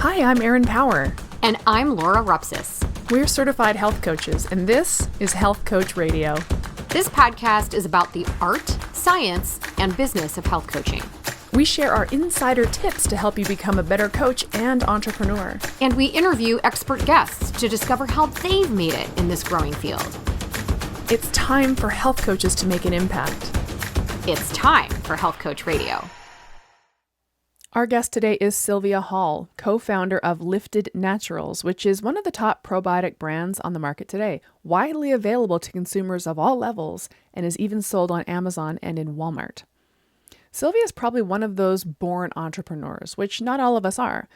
Hi, I'm Erin Power. And I'm Laura Rupsis. We're certified health coaches, and this is Health Coach Radio. This podcast is about the art, science, and business of health coaching. We share our insider tips to help you become a better coach and entrepreneur. And we interview expert guests to discover how they've made it in this growing field. It's time for health coaches to make an impact. It's time for Health Coach Radio. Our guest today is Sylvia Hall, co-founder of Lifted Naturals, which is one of the top probiotic brands on the market today, widely available to consumers of all levels, and is even sold on Amazon and in Walmart. Sylvia is probably one of those born entrepreneurs, which not all of us are,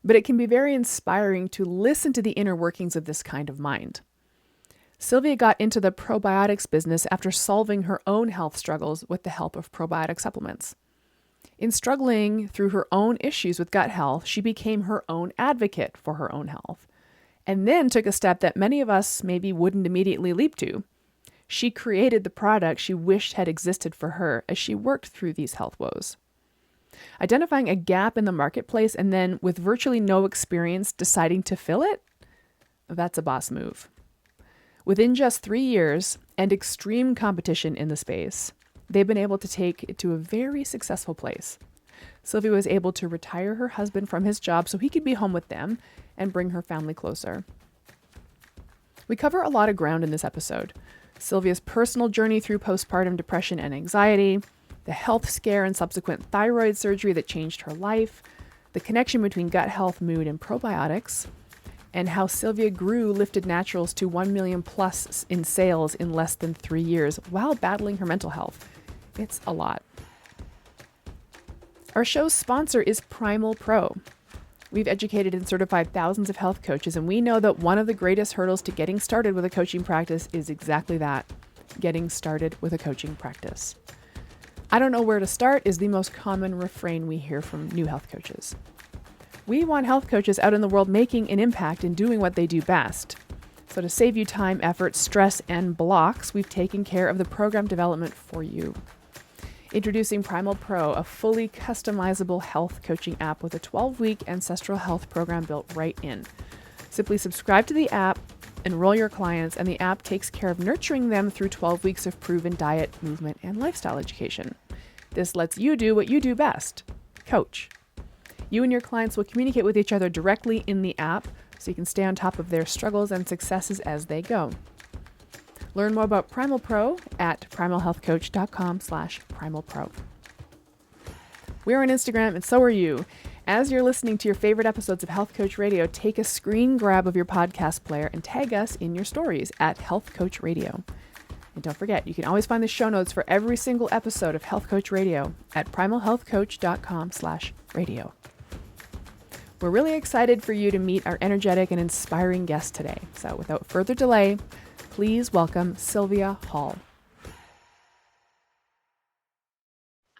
but it can be very inspiring to listen to the inner workings of this kind of mind. Sylvia got into the probiotics business after solving her own health struggles with the help of probiotic supplements. In struggling through her own issues with gut health, she became her own advocate for her own health, and then took a step that many of us maybe wouldn't immediately leap to. She created the product she wished had existed for her as she worked through these health woes. Identifying a gap in the marketplace and then, with virtually no experience, deciding to fill it, that's a boss move. Within just 3 years and extreme competition in the space, they've been able to take it to a very successful place. Sylvia was able to retire her husband from his job so he could be home with them and bring her family closer. We cover a lot of ground in this episode. Sylvia's personal journey through postpartum depression and anxiety, the health scare and subsequent thyroid surgery that changed her life, the connection between gut health, mood, and probiotics, and how Sylvia grew Lifted Naturals to 1 million plus in sales in less than 3 years while battling her mental health. It's a lot. Our show's sponsor is Primal Pro. We've educated and certified thousands of health coaches, and we know that one of the greatest hurdles to getting started with a coaching practice is exactly that, getting started with a coaching practice. I don't know where to start is the most common refrain we hear from new health coaches. We want health coaches out in the world making an impact and doing what they do best. So to save you time, effort, stress, and blocks, we've taken care of the program development for you. Introducing Primal Pro, a fully customizable health coaching app with a 12-week ancestral health program built right in. Simply subscribe to the app, enroll your clients, and the app takes care of nurturing them through 12 weeks of proven diet, movement, and lifestyle education. This lets you do what you do best, coach. You and your clients will communicate with each other directly in the app so you can stay on top of their struggles and successes as they go. Learn more about Primal Pro at primalhealthcoach.com/primalpro. We're on Instagram, and so are you. As you're listening to your favorite episodes of Health Coach Radio, take a screen grab of your podcast player and tag us in your stories at Health Coach Radio. And don't forget, you can always find the show notes for every single episode of Health Coach Radio at primalhealthcoach.com/radio. We're really excited for you to meet our energetic and inspiring guest today. So without further delay, please welcome Sylvia Hall.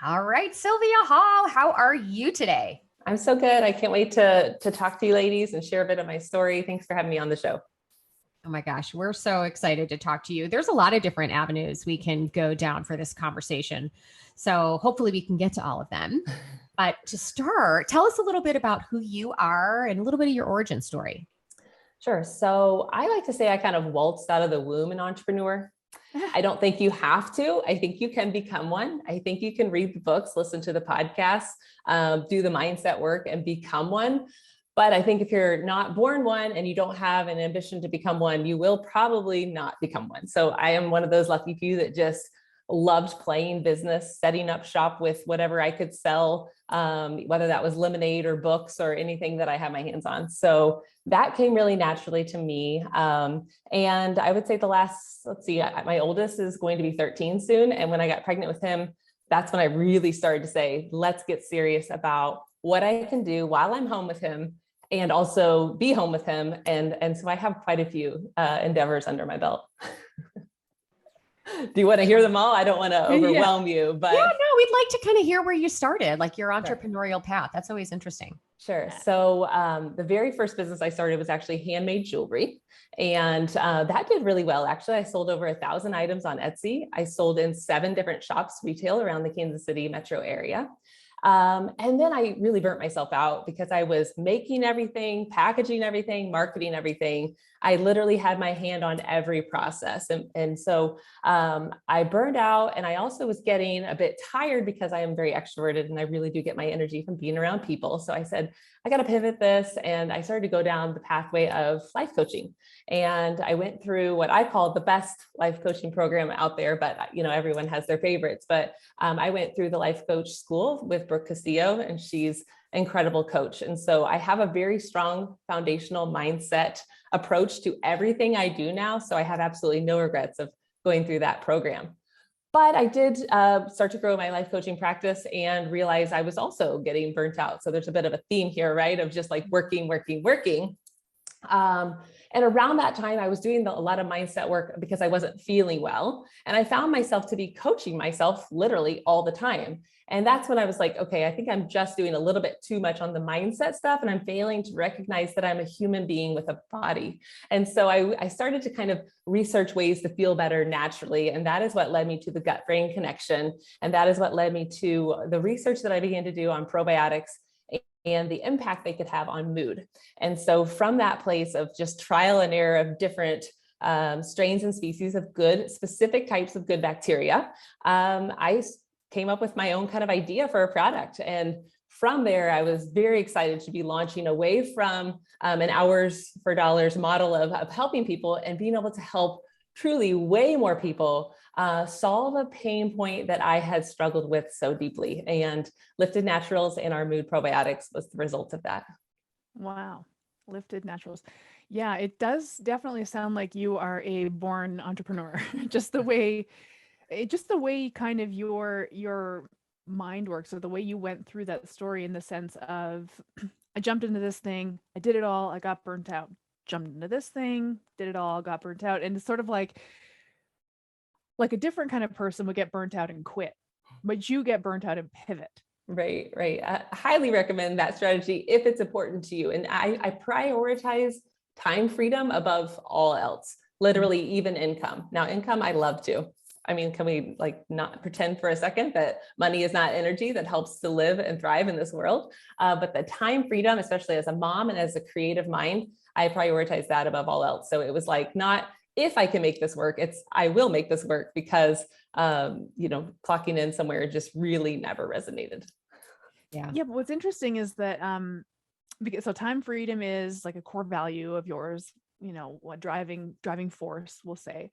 All right, Sylvia Hall, how are you today? I'm so good. I can't wait to talk to you ladies and share a bit of my story. Thanks for having me on the show. Oh my gosh, we're so excited to talk to you. There's a lot of different avenues we can go down for this conversation. So hopefully we can get to all of them. But to start, tell us a little bit about who you are and a little bit of your origin story. Sure. So I like to say I kind of waltzed out of the womb an entrepreneur. I don't think you have to. I think you can become one. I think you can read the books, listen to the podcasts, do the mindset work and become one. But I think if you're not born one and you don't have an ambition to become one, you will probably not become one. So I am one of those lucky few that just loved playing business, setting up shop with whatever I could sell, whether that was lemonade or books or anything that I had my hands on. So that came really naturally to me. And I would say my oldest is going to be 13 soon. And when I got pregnant with him, that's when I really started to say, let's get serious about what I can do while I'm home with him and also be home with him. And so I have quite a few endeavors under my belt. Do you want to hear them all? I don't want to overwhelm you, but yeah, no, we'd like to kind of hear where you started, like your entrepreneurial path. That's always interesting. Sure. So the very first business I started was actually handmade jewelry. And that did really well. Actually, I sold over 1,000 items on Etsy. I sold in 7 different shops, retail around the Kansas City metro area. And then I really burnt myself out because I was making everything, packaging everything, marketing everything. I literally had my hand on every process. And so I burned out, and I also was getting a bit tired because I am very extroverted and I really do get my energy from being around people. So I said, I got to pivot this. And I started to go down the pathway of life coaching. And I went through what I call the best life coaching program out there, but everyone has their favorites. But I went through the life coach school with Brooke Castillo, and she's an incredible coach. And so I have a very strong foundational mindset approach to everything I do now. So I have absolutely no regrets of going through that program. But I did start to grow my life coaching practice and realize I was also getting burnt out. So there's a bit of a theme here, right? Of just like working. And around that time, I was doing a lot of mindset work because I wasn't feeling well. And I found myself to be coaching myself literally all the time. And that's when I was like, okay, I think I'm just doing a little bit too much on the mindset stuff. And I'm failing to recognize that I'm a human being with a body. And so I started to kind of research ways to feel better naturally. And that is what led me to the gut brain connection. And that is what led me to the research that I began to do on probiotics and the impact they could have on mood. And so from that place of just trial and error of different strains and species of good, specific types of good bacteria, I came up with my own kind of idea for a product. And from there, I was very excited to be launching away from an hours for dollars model of helping people and being able to help truly way more people solve a pain point that I had struggled with so deeply. And Lifted Naturals and our mood probiotics was the result of that. Wow. Lifted Naturals. Yeah, it does definitely sound like you are a born entrepreneur. just the way kind of your mind works, or the way you went through that story, in the sense of I jumped into this thing, I did it all, I got burnt out. Jumped into this thing, did it all, got burnt out. And it's sort of like a different kind of person would get burnt out and quit, but you get burnt out and pivot. Right. I highly recommend that strategy if it's important to you. And I prioritize time freedom above all else, literally even income. Now, income, I love to. I mean, can we not pretend for a second that money is not energy that helps to live and thrive in this world? But the time freedom, especially as a mom and as a creative mind, I prioritize that above all else. So it was not if I can make this work, it's I will make this work, because clocking in somewhere just really never resonated. Yeah. But what's interesting is that because time freedom is like a core value of yours, what driving force, we'll say.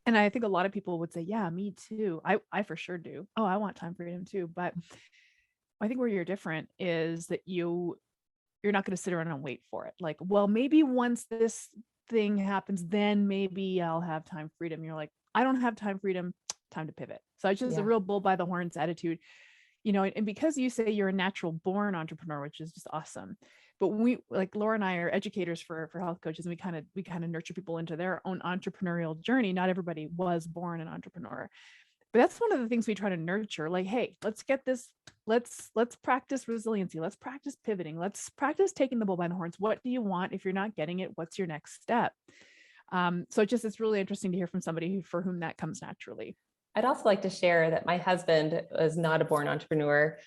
And I think a lot of people would say, yeah, me too. I for sure do. Oh, I want time freedom too. But I think where you're different is that you're not going to sit around and wait for it. Like, well, maybe once this thing happens, then maybe I'll have time freedom. You're like, I don't have time freedom, time to pivot. So it's just a real bull by the horns attitude, and because you say you're a natural born entrepreneur, which is just awesome. But we, like Laura and I, are educators for health coaches, and we kind of nurture people into their own entrepreneurial journey. Not everybody was born an entrepreneur, but that's one of the things we try to nurture. Like, hey, let's get this, let's practice resiliency. Let's practice pivoting. Let's practice taking the bull by the horns. What do you want? If you're not getting it, what's your next step? So it's really interesting to hear from somebody for whom that comes naturally. I'd also like to share that my husband was not a born entrepreneur.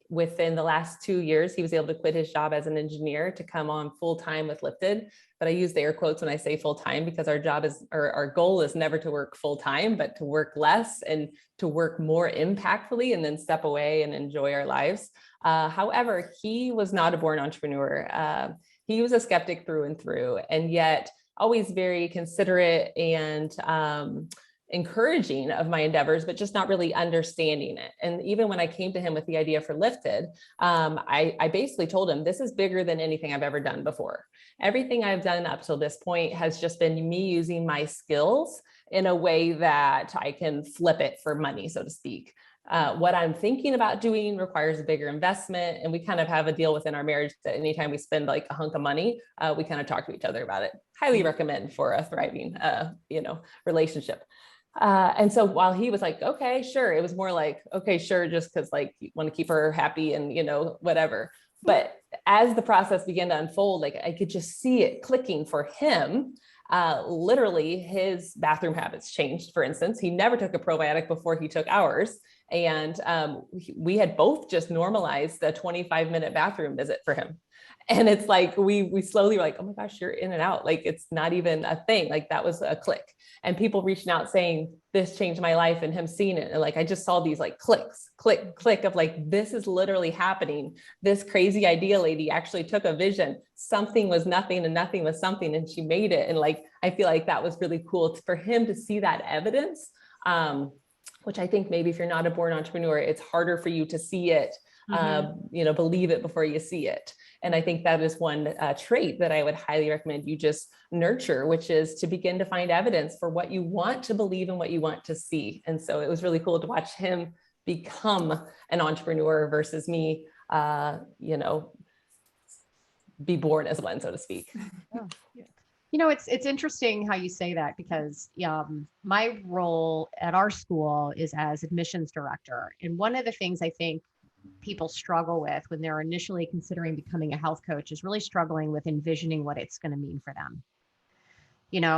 Within the last 2 years, he was able to quit his job as an engineer to come on full time with Lifted. But I use the air quotes when I say full time, because our goal is never to work full time, but to work less and to work more impactfully, and then step away and enjoy our lives. However, he was not a born entrepreneur. He was a skeptic through and through, and yet always very considerate and encouraging of my endeavors, but just not really understanding it. And even when I came to him with the idea for Lifted, I basically told him, this is bigger than anything I've ever done before. Everything I've done up till this point has just been me using my skills in a way that I can flip it for money, so to speak. What I'm thinking about doing requires a bigger investment. And we kind of have a deal within our marriage that anytime we spend like a hunk of money, we kind of talk to each other about it. Highly recommend for a thriving, relationship. And so while he was like, okay, sure, it was more like, okay, sure, just because you want to keep her happy and, whatever. But as the process began to unfold, I could just see it clicking for him. literally his bathroom habits changed. For instance, he never took a probiotic before he took ours. And we had both just normalized the 25-minute bathroom visit for him. And it's like, we slowly were like, oh my gosh, you're in and out. Like, it's not even a thing. Like, that was a click. And people reaching out saying, this changed my life, and him seeing it. And like, I just saw these like clicks, click, click of like, this is literally happening. This crazy idea lady actually took a vision. Something was nothing and nothing was something, and she made it. And like, I feel like that was really cool for him to see that evidence. Which I think maybe if you're not a born entrepreneur, it's harder for you to see it, believe it before you see it. And I think that is one trait that I would highly recommend you just nurture, which is to begin to find evidence for what you want to believe and what you want to see. And so it was really cool to watch him become an entrepreneur versus me, be born as one, so to speak. Oh, yeah. It's interesting how you say that, because my role at our school is as admissions director. And one of the things I think people struggle with when they're initially considering becoming a health coach is really struggling with envisioning what it's going to mean for them.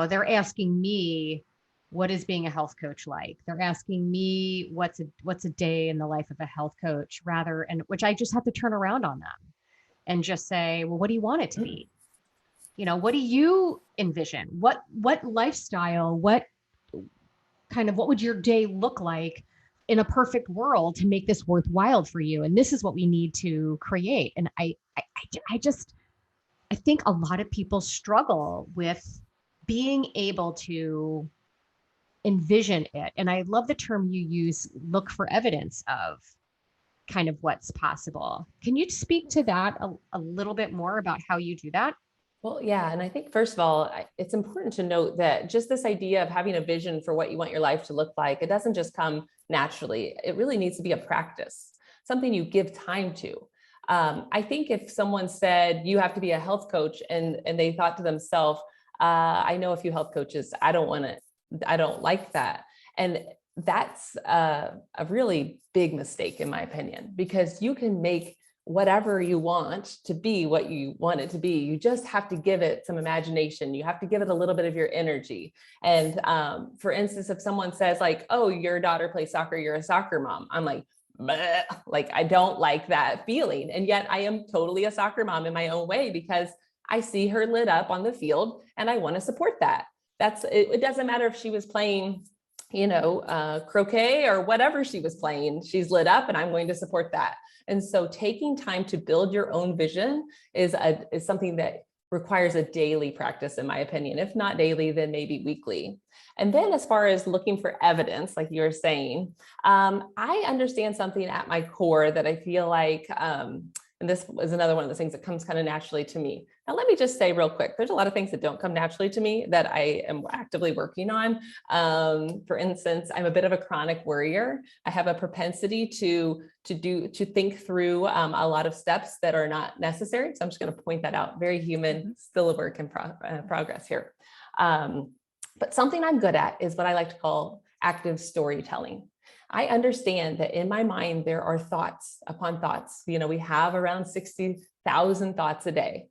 They're asking me, what is being a health coach like? They're asking me, what's a day in the life of a health coach, which I just have to turn around on them and just say, well, what do you want it to be? What do you envision? What lifestyle, what would your day look like in a perfect world to make this worthwhile for you? And this is what we need to create. And I think a lot of people struggle with being able to envision it. And I love the term you use, look for evidence of kind of what's possible. Can you speak to that a little bit more about how you do that? Well, yeah. And I think, first of all, it's important to note that just this idea of having a vision for what you want your life to look like, it doesn't just come naturally. It really needs to be a practice, something you give time to. I think if someone said you have to be a health coach and they thought to themselves, I know a few health coaches, I don't like that. And that's a really big mistake, in my opinion, because you can make whatever you want to be what you want it to be. You just have to give it some imagination. You have to give it a little bit of your energy. And for instance, if someone says like, oh, your daughter plays soccer, you're a soccer mom, I'm like, bleh. Like, I don't like that feeling. And yet I am totally a soccer mom in my own way, because I see her lit up on the field and I want to support that. It doesn't matter if she was playing, croquet or whatever she was playing, she's lit up and I'm going to support that. And so taking time to build your own vision is something that requires a daily practice, in my opinion. If not daily, then maybe weekly. And then as far as looking for evidence, like you're saying, I understand something at my core that I feel like, and this is another one of the things that comes kind of naturally to me. Now, let me just say real quick, there's a lot of things that don't come naturally to me that I am actively working on. For instance, I'm a bit of a chronic worrier. I have a propensity to think through a lot of steps that are not necessary. So I'm just going to point that out. Very human, still a work in progress here. But something I'm good at is what I like to call active storytelling. I understand that in my mind, there are thoughts upon thoughts. We have around 60,000 thoughts a day.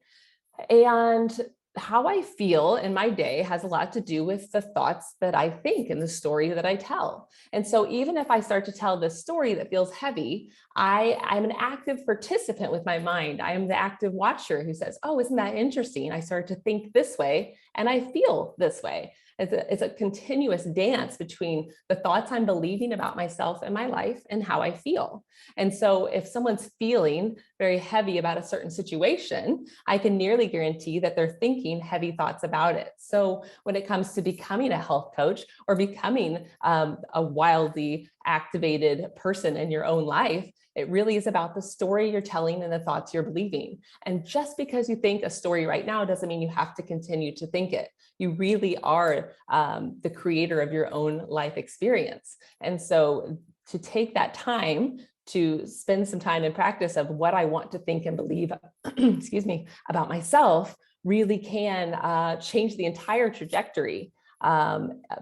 And how I feel in my day has a lot to do with the thoughts that I think and the story that I tell. And so even if I start to tell this story that feels heavy, I'm an active participant with my mind. I am the active watcher who says, oh, isn't that interesting? I start to think this way and I feel this way. It's a continuous dance between the thoughts I'm believing about myself and my life and how I feel. And so if someone's feeling very heavy about a certain situation, I can nearly guarantee that they're thinking heavy thoughts about it. So when it comes to becoming a health coach or becoming a wildly activated person in your own life, it really is about the story you're telling and the thoughts you're believing. And just because you think a story right now doesn't mean you have to continue to think it. You really are the creator of your own life experience. And so to take that time to spend some time in practice of what I want to think and believe, excuse me, about myself really can change the entire trajectory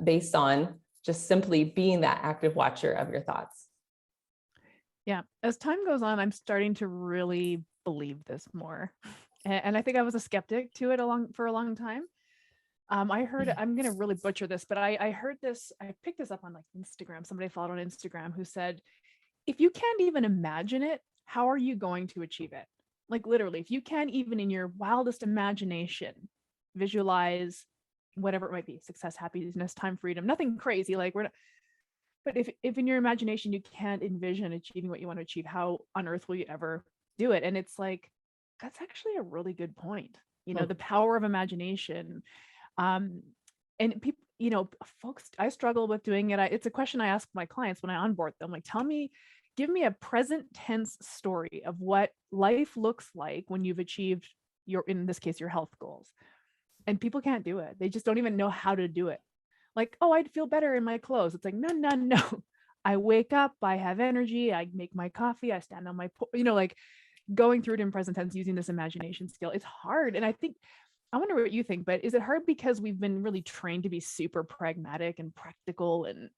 based on just simply being that active watcher of your thoughts. Yeah. As time goes on, I'm starting to really believe this more. And I think I was a skeptic to it for a long time. I heard, I'm going to really butcher this, but I heard this, I picked this up on like Instagram. Somebody I followed on Instagram who said, if you can't even imagine it, how are you going to achieve it? Like literally, if you can't even in your wildest imagination visualize whatever it might be, success, happiness, time, freedom, nothing crazy. Like we're not, but if in your imagination you can't envision achieving what you want to achieve, how on earth will you ever do it? And it's like, that's actually a really good point. You know, the power of imagination. And people, you know, folks, I struggle with doing it. It's a question I ask my clients when I onboard them. Like, give me a present tense story of what life looks like when you've achieved your, in this case, your health goals. And people can't do it. They just don't even know how to do it. Like, oh, I'd feel better in my clothes. It's like, no. I wake up, I have energy, I make my coffee, I stand on my, you know, like going through it in present tense using this imagination skill. It's hard. And I wonder what you think, but is it hard because we've been really trained to be super pragmatic and practical? And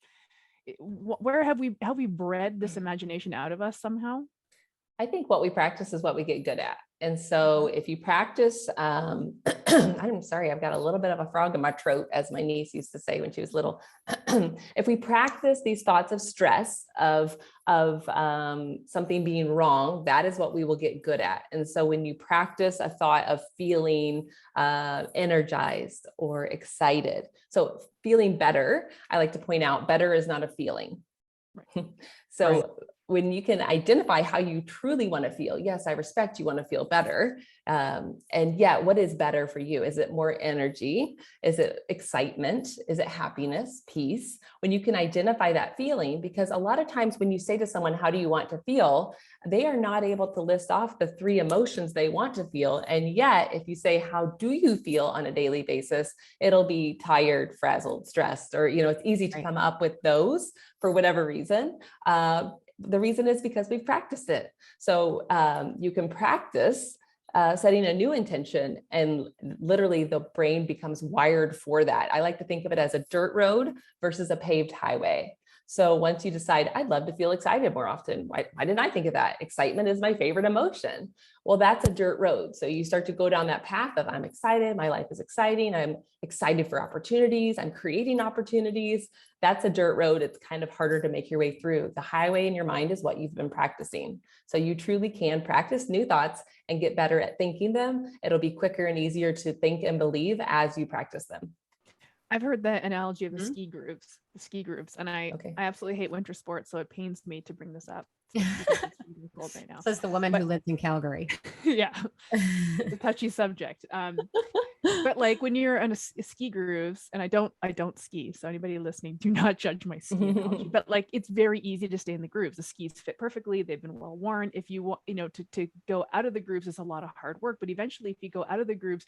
where have we bred this imagination out of us somehow? I think what we practice is what we get good at. And so if you practice, I'm sorry, I've got a little bit of a frog in my throat, as my niece used to say when she was little. If we practice these thoughts of stress, of something being wrong, that is what we will get good at. And so when you practice a thought of feeling energized or excited, so feeling better, I like to point out, better is not a feeling. So right. When you can identify how you truly want to feel, yes, I respect you want to feel better. And yet, what is better for you? Is it more energy? Is it excitement? Is it happiness, peace? When you can identify that feeling, because a lot of times when you say to someone, how do you want to feel? They are not able to list off the 3 emotions they want to feel. And yet, if you say, how do you feel on a daily basis? It'll be tired, frazzled, stressed, or, you know, it's easy to come up with those for whatever reason. The reason is because we've practiced it. So you can practice setting a new intention, and literally the brain becomes wired for that. I like to think of it as a dirt road versus a paved highway. So once you decide, I'd love to feel excited more often. Why didn't I think of that? Excitement is my favorite emotion. Well, that's a dirt road. So you start to go down that path of, I'm excited. My life is exciting. I'm excited for opportunities. I'm creating opportunities. That's a dirt road. It's kind of harder to make your way through. The highway in your mind is what you've been practicing. So you truly can practice new thoughts and get better at thinking them. It'll be quicker and easier to think and believe as you practice them. I've heard the analogy of the ski grooves, and I absolutely hate winter sports, so it pains me to bring this up. It's cold right now. Says the woman who lives in Calgary. Yeah, it's a touchy subject. But like when you're on a ski grooves, and I don't ski, so anybody listening, do not judge my ski analogy. But like, it's very easy to stay in the grooves. The skis fit perfectly; they've been well worn. If you want, to go out of the grooves is a lot of hard work. But eventually, if you go out of the grooves,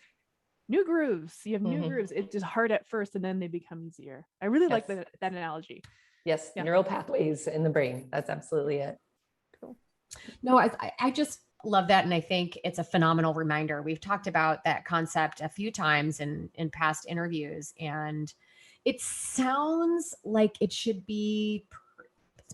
new grooves, you have new grooves. It's just hard at first, and then they become easier. I really like that analogy. Yes, neural pathways in the brain. That's absolutely it. Cool. No, I just love that. And I think it's a phenomenal reminder. We've talked about that concept a few times in past interviews, and it sounds like it should be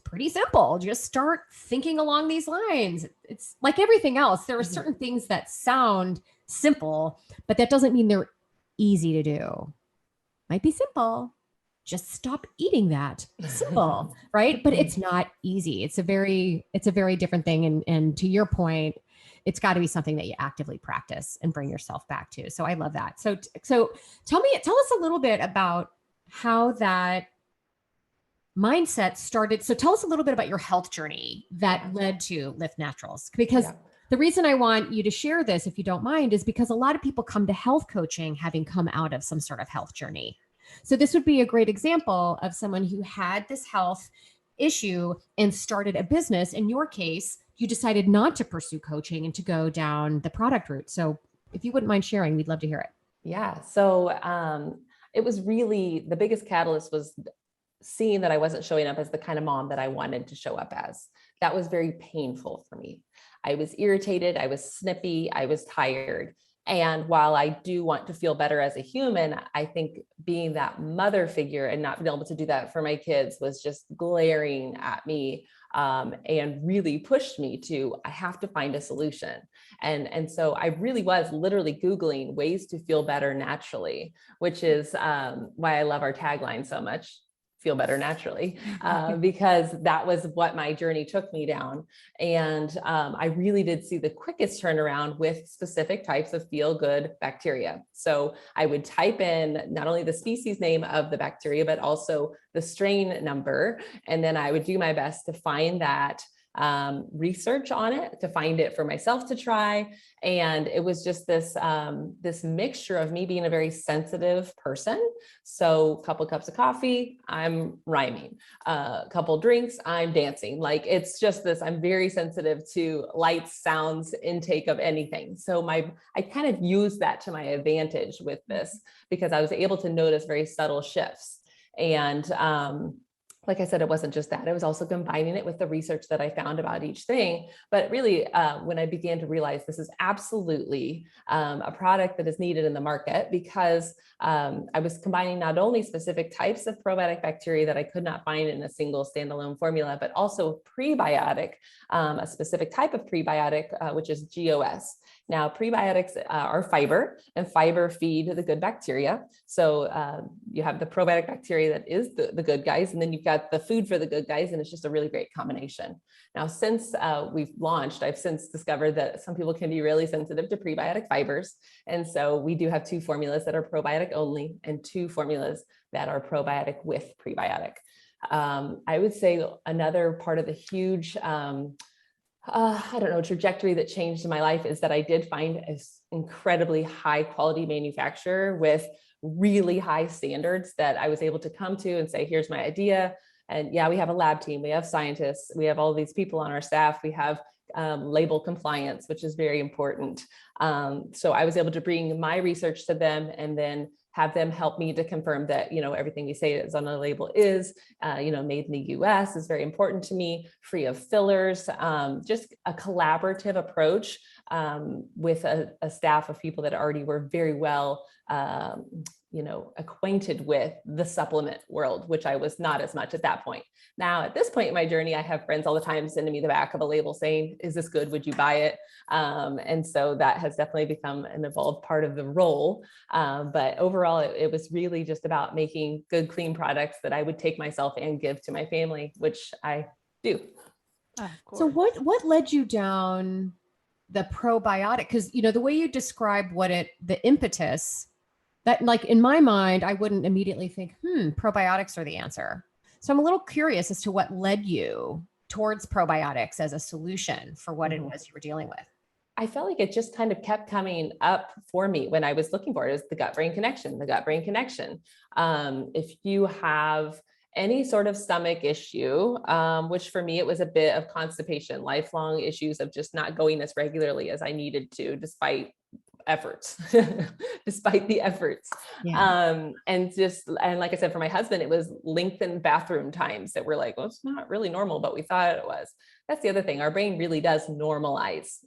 pretty simple. Just start thinking along these lines. It's like everything else. There are certain things that sound simple, but that doesn't mean they're easy to do. Might be simple. Just stop eating that. Simple, right? But it's not easy. It's a very different thing. And to your point, it's got to be something that you actively practice and bring yourself back to. So I love that. So tell us a little bit about how that mindset started. So tell us a little bit about your health journey that led to Lift Naturals, because the reason I want you to share this, if you don't mind, is because a lot of people come to health coaching having come out of some sort of health journey. So this would be a great example of someone who had this health issue and started a business. In your case, you decided not to pursue coaching and to go down the product route. So if you wouldn't mind sharing, we'd love to hear it. Yeah. So it was really, the biggest catalyst was seeing that I wasn't showing up as the kind of mom that I wanted to show up as. That was very painful for me. I was irritated. I was snippy. I was tired. And while I do want to feel better as a human, I think being that mother figure and not being able to do that for my kids was just glaring at me, and really pushed me to, I have to find a solution. And so I really was literally Googling ways to feel better naturally, which is why I love our tagline so much. Feel better naturally, because that was what my journey took me down. And I really did see the quickest turnaround with specific types of feel good bacteria. So I would type in not only the species name of the bacteria, but also the strain number. And then I would do my best to find that research on it, to find it for myself to try. And it was just this mixture of me being a very sensitive person. So a couple cups of coffee, I'm rhyming. A couple drinks, I'm dancing. Like, it's just this, I'm very sensitive to lights, sounds, intake of anything. So I kind of used that to my advantage with this, because I was able to notice very subtle shifts. And like I said, it wasn't just that. I was also combining it with the research that I found about each thing. But really, when I began to realize this is absolutely a product that is needed in the market, because I was combining not only specific types of probiotic bacteria that I could not find in a single standalone formula, but also prebiotic, a specific type of prebiotic, which is GOS. Now, prebiotics are fiber, and fiber feed the good bacteria. So you have the probiotic bacteria that is the good guys, and then you've got the food for the good guys, and it's just a really great combination. Now, since we've launched, I've since discovered that some people can be really sensitive to prebiotic fibers. And so we do have 2 formulas that are probiotic only, and 2 formulas that are probiotic with prebiotic. I would say another part of the huge trajectory that changed in my life is that I did find an incredibly high quality manufacturer with really high standards that I was able to come to and say, here's my idea. And yeah, we have a lab team, we have scientists, we have all these people on our staff, we have label compliance, which is very important. So I was able to bring my research to them and then have them help me to confirm that, everything we say is on the label is, made in the US is very important to me, free of fillers, just a collaborative approach with a staff of people that already were very well, acquainted with the supplement world, which I was not as much at that point. Now, at this point in my journey, I have friends all the time sending me the back of a label saying, is this good? Would you buy it? And so that has definitely become an evolved part of the role. But overall, it was really just about making good, clean products that I would take myself and give to my family, which I do. So what led you down the probiotic? Because, the way you describe the impetus, that, like, in my mind, I wouldn't immediately think, probiotics are the answer. So I'm a little curious as to what led you towards probiotics as a solution for what it was you were dealing with. I felt like it just kind of kept coming up for me when I was looking for it. It was the gut-brain connection, the gut-brain connection. If you have any sort of stomach issue, which for me, it was a bit of constipation, lifelong issues of just not going as regularly as I needed to, despite the efforts. Yeah. And like I said, for my husband, it was lengthened bathroom times that were like, well, it's not really normal, but we thought it was. That's the other thing. Our brain really does normalize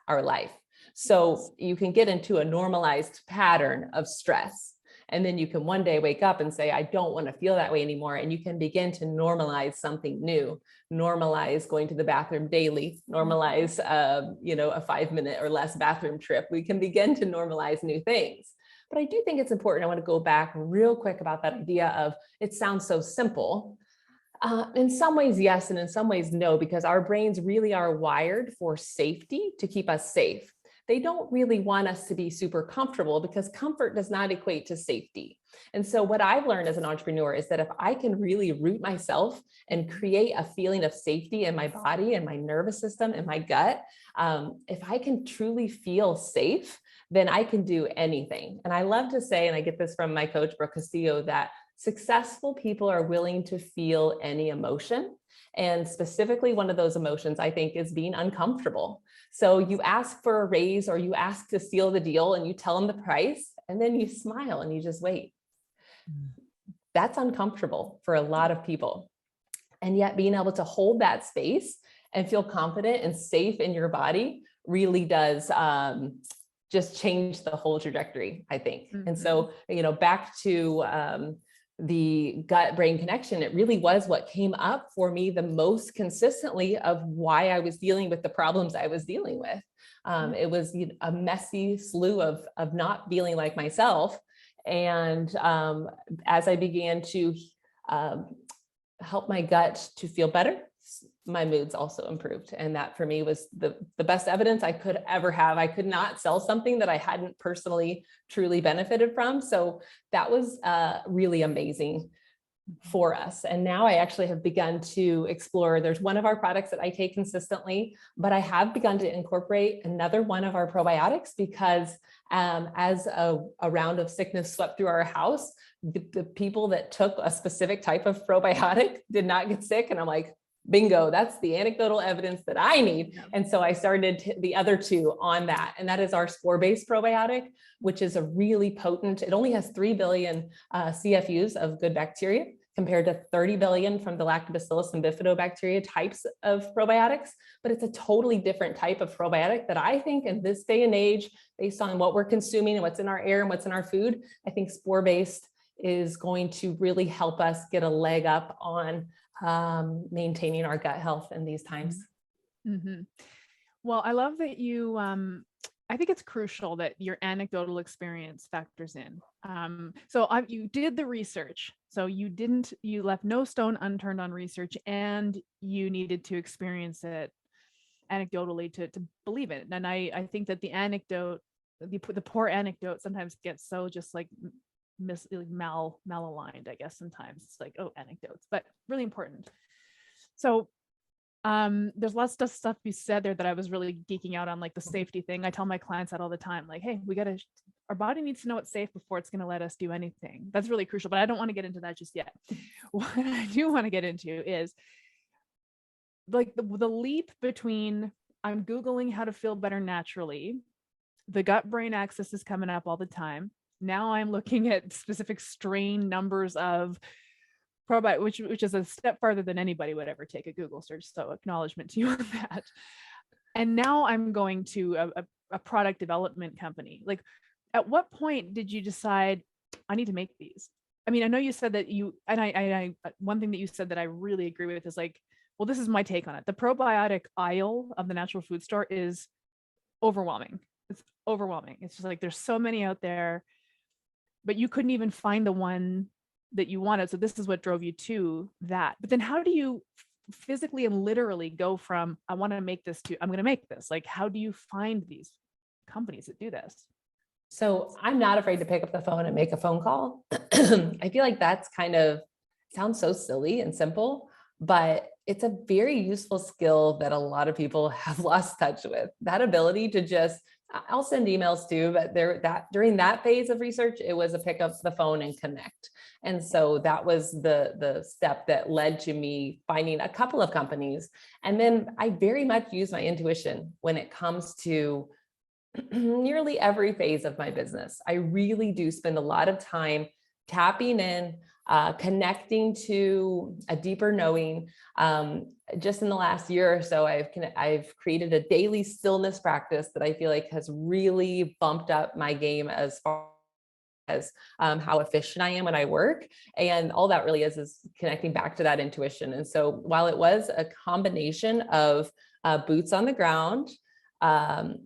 our life. So you can get into a normalized pattern of stress. And then you can one day wake up and say, I don't want to feel that way anymore. And you can begin to normalize something new, normalize going to the bathroom daily, normalize, a 5-minute or less bathroom trip. We can begin to normalize new things. But I do think it's important. I want to go back real quick about that idea of, it sounds so simple. In some ways, yes. And in some ways, no, because our brains really are wired for safety, to keep us safe. They don't really want us to be super comfortable, because comfort does not equate to safety. And so what I've learned as an entrepreneur is that if I can really root myself and create a feeling of safety in my body and my nervous system and my gut, if I can truly feel safe, then I can do anything. And I love to say, and I get this from my coach, Brooke Castillo, that successful people are willing to feel any emotion. And specifically, one of those emotions, I think, is being uncomfortable. So you ask for a raise, or you ask to seal the deal, and you tell them the price, and then you smile and you just wait. That's uncomfortable for a lot of people. And yet being able to hold that space and feel confident and safe in your body really does just changed the whole trajectory, I think. Mm-hmm. And so, back to the gut-brain connection, it really was what came up for me the most consistently of why I was dealing with the problems I was dealing with. It was a messy slew of not feeling like myself. And as I began to help my gut to feel better, my moods also improved. And that for me was the best evidence I could ever have. I could not sell something that I hadn't personally truly benefited from. So that was really amazing for us. And now I actually have begun to explore, there's one of our products that I take consistently, but I have begun to incorporate another one of our probiotics because as a round of sickness swept through our house, the people that took a specific type of probiotic did not get sick. And I'm like, bingo, that's the anecdotal evidence that I need. Yeah. And so I started the other two on that. And that is our spore-based probiotic, which is a really potent, it only has 3 billion CFUs of good bacteria compared to 30 billion from the lactobacillus and bifidobacteria types of probiotics. But it's a totally different type of probiotic that I think in this day and age, based on what we're consuming and what's in our air and what's in our food, I think spore-based is going to really help us get a leg up on maintaining our gut health in these times. Mm-hmm. Well, I love that you, I think it's crucial that your anecdotal experience factors in. So you did the research. So you left no stone unturned on research, and you needed to experience it anecdotally to believe it. And I think that the poor anecdote sometimes gets so just like malaligned, I guess. Sometimes it's like, oh, anecdotes, but really important. So there's lots of stuff you said there that I was really geeking out on, like the safety thing. I tell my clients that all the time, like, hey, our body needs to know it's safe before it's going to let us do anything. That's really crucial, but I don't want to get into that just yet. What I do want to get into is like the leap between I'm Googling how to feel better naturally. The gut brain axis is coming up all the time. Now I'm looking at specific strain numbers of probiotic, which is a step farther than anybody would ever take a Google search. So acknowledgement to you on that. And now I'm going to a product development company. Like, at what point did you decide I need to make these? I mean, I know you said that I one thing that you said that I really agree with is like, well, this is my take on it. The probiotic aisle of the natural food store is overwhelming. It's overwhelming. It's just like, there's so many out there, but you couldn't even find the one that you wanted. So this is what drove you to that. But then how do you physically and literally go from, I want to make this to, I'm going to make this? Like, how do you find these companies that do this? So I'm not afraid to pick up the phone and make a phone call. I feel like that's sounds so silly and simple, but it's a very useful skill that a lot of people have lost touch with. That ability to just, I'll send emails too, but during that phase of research, it was a pick up the phone and connect. And so that was the step that led to me finding a couple of companies. And then I very much use my intuition when it comes to nearly every phase of my business. I really do spend a lot of time tapping in, connecting to a deeper knowing. Just in the last year or so, I've created a daily stillness practice that I feel like has really bumped up my game as far as how efficient I am when I work. And all that really is connecting back to that intuition. And so while it was a combination of boots on the ground,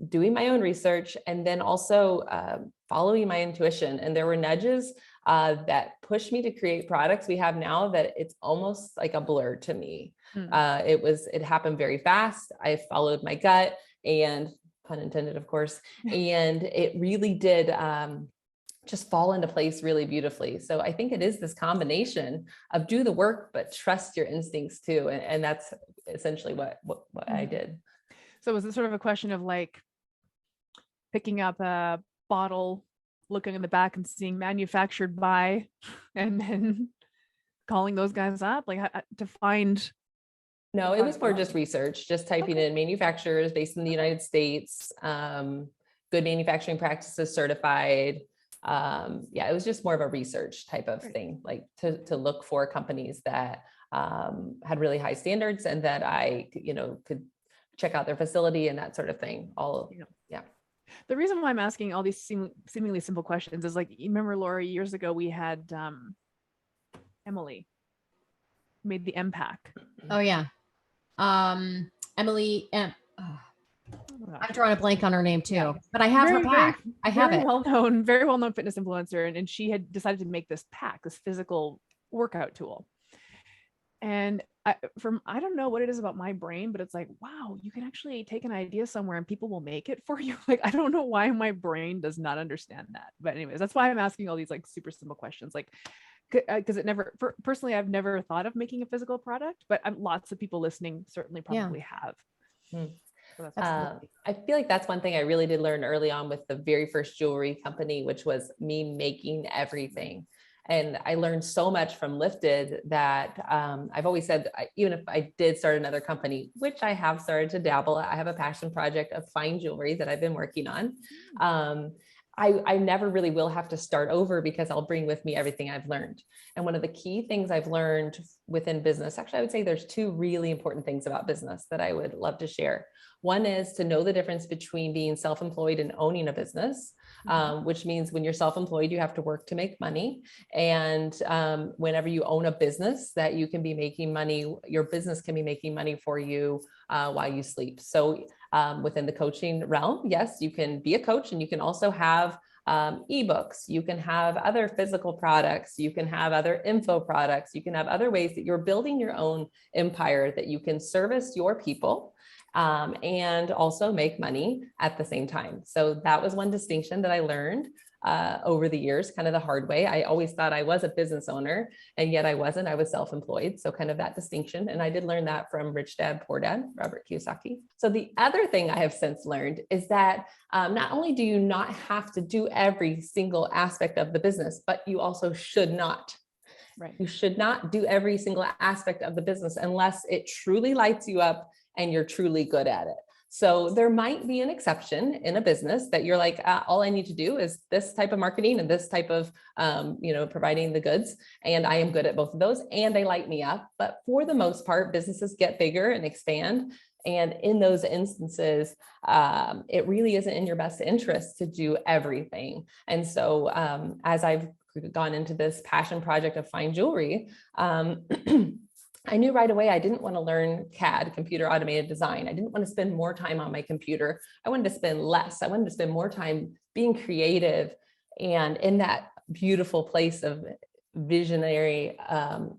doing my own research, and then also following my intuition, and there were nudges that pushed me to create products we have now that it's almost like a blur to me. It happened very fast. I followed my gut, and pun intended, of course, and it really did just fall into place really beautifully. So I think it is this combination of do the work, but trust your instincts too. And that's essentially what I did. So was it sort of a question of like picking up a bottle, looking in the back and seeing manufactured by, and then calling those guys up like to find? No, it was more just research, just typing in manufacturers based in the United States, good manufacturing practices certified. It was just more of a research type of thing, like to look for companies that had really high standards and that I could check out their facility and that sort of thing. The reason why I'm asking all these seemingly simple questions is like, you remember, Lori, years ago we had Emily made the M-Pack. Oh yeah. Emily M. I'm drawing a blank on her name too, but I have her pack. I have it. Very well known fitness influencer, and she had decided to make this pack, this physical workout tool. And I don't know what it is about my brain, but it's like, wow, you can actually take an idea somewhere and people will make it for you. Like, I don't know why my brain does not understand that. But anyways, that's why I'm asking all these like super simple questions. Like, because personally, I've never thought of making a physical product, but lots of people listening certainly probably have. So I feel like that's one thing I really did learn early on with the very first jewelry company, which was me making everything. And I learned so much from Lifted that I've always said, even if I did start another company, which I have started to dabble, I have a passion project of fine jewelry that I've been working on. I never really will have to start over because I'll bring with me everything I've learned. And one of the key things I've learned within business, actually, I would say there's two really important things about business that I would love to share. One is to know the difference between being self-employed and owning a business, which means when you're self-employed, you have to work to make money. And whenever you own a business, that you can be making money, your business can be making money for you while you sleep. So within the coaching realm, yes, you can be a coach, and you can also have ebooks, you can have other physical products, you can have other info products, you can have other ways that you're building your own empire that you can service your people and also make money at the same time. So that was one distinction that I learned over the years, kind of the hard way. I always thought I was a business owner, and yet I wasn't. I was self-employed. So kind of that distinction. And I did learn that from Rich Dad, Poor Dad, Robert Kiyosaki. So the other thing I have since learned is that not only do you not have to do every single aspect of the business, but you also should not. Right. You should not do every single aspect of the business unless it truly lights you up and you're truly good at it. So there might be an exception in a business that you're like, all I need to do is this type of marketing and this type of, providing the goods. And I am good at both of those and they light me up. But for the most part, businesses get bigger and expand. And in those instances, it really isn't in your best interest to do everything. And so as I've gone into this passion project of fine jewelry, I knew right away I didn't want to learn CAD, computer automated design. I didn't want to spend more time on my computer. I wanted to spend less. I wanted to spend more time being creative and in that beautiful place of visionary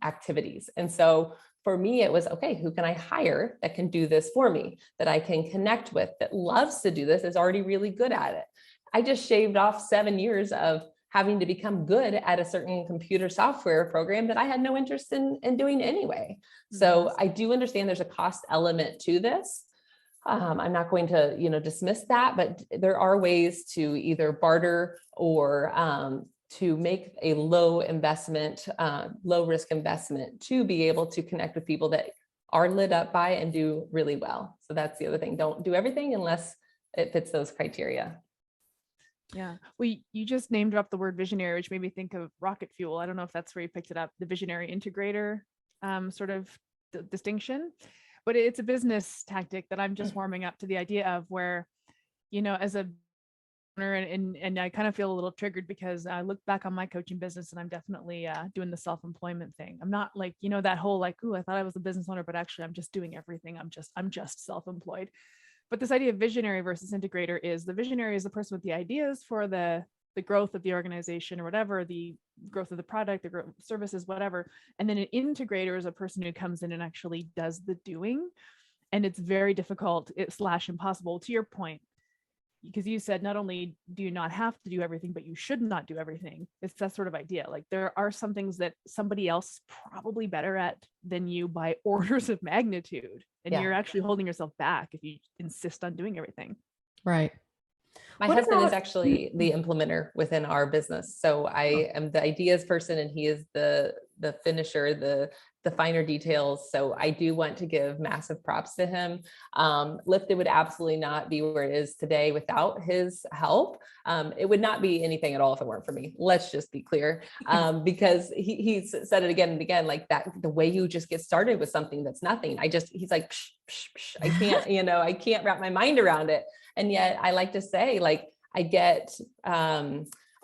activities. And so for me, it was, okay, who can I hire that can do this for me, that I can connect with, that loves to do this, is already really good at it. I just shaved off 7 years of having to become good at a certain computer software program that I had no interest in doing anyway. So I do understand there's a cost element to this. I'm not going to, dismiss that, but there are ways to either barter or to make a low risk investment to be able to connect with people that are lit up by and do really well. So that's the other thing. Don't do everything unless it fits those criteria. Yeah. Well, you just name dropped the word visionary, which made me think of rocket fuel. I don't know if that's where you picked it up, the visionary integrator sort of distinction, but it's a business tactic that I'm just warming up to the idea of where, as a owner, and I kind of feel a little triggered because I look back on my coaching business and I'm definitely doing the self-employment thing. I'm not like, that whole like, ooh, I thought I was a business owner, but actually I'm just doing everything. I'm just self-employed. But this idea of visionary versus integrator is the visionary is the person with the ideas for the growth of the organization or whatever, the growth of the product, the growth of services, whatever. And then an integrator is a person who comes in and actually does the doing. And it's very difficult, / impossible, to your point, because you said not only do you not have to do everything, but you should not do everything. It's that sort of idea. Like there are some things that somebody else is probably better at than you by orders of magnitude. And you're actually holding yourself back if you insist on doing everything. Right. My husband is actually the implementer within our business. So I am the ideas person and he is the finisher, the finer details. So I do want to give massive props to him. Lifted would absolutely not be where it is today without his help. It would not be anything at all if it weren't for me. Let's just be clear. Because he's said it again and again, like that, the way you just get started with something that's nothing. He's like, psh, psh, psh. I can't, I can't wrap my mind around it. And yet I like to say, like, I get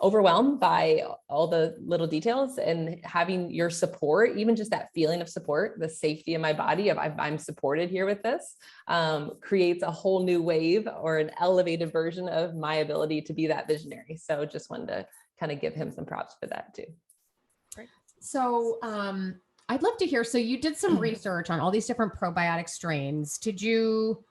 overwhelmed by all the little details, and having your support, even just that feeling of support, the safety in my body of I'm supported here with this, creates a whole new wave or an elevated version of my ability to be that visionary. So just wanted to kind of give him some props for that too. Great. So I'd love to hear, so you did some research on all these different probiotic strains. Did you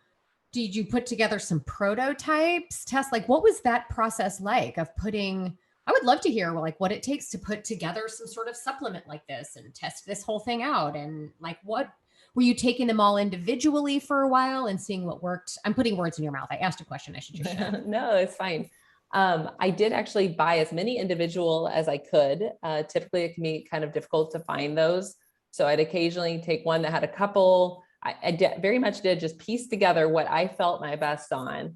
put together some prototypes, tests? Like, what was that process like of I would love to hear like what it takes to put together some sort of supplement like this and test this whole thing out. And like, what were you taking them all individually for a while and seeing what worked? I'm putting words in your mouth. I asked a question. I should just share. No, it's fine. I did actually buy as many individual as I could. Typically it can be kind of difficult to find those. So I'd occasionally take one that had a couple. I very much did just piece together what I felt my best on,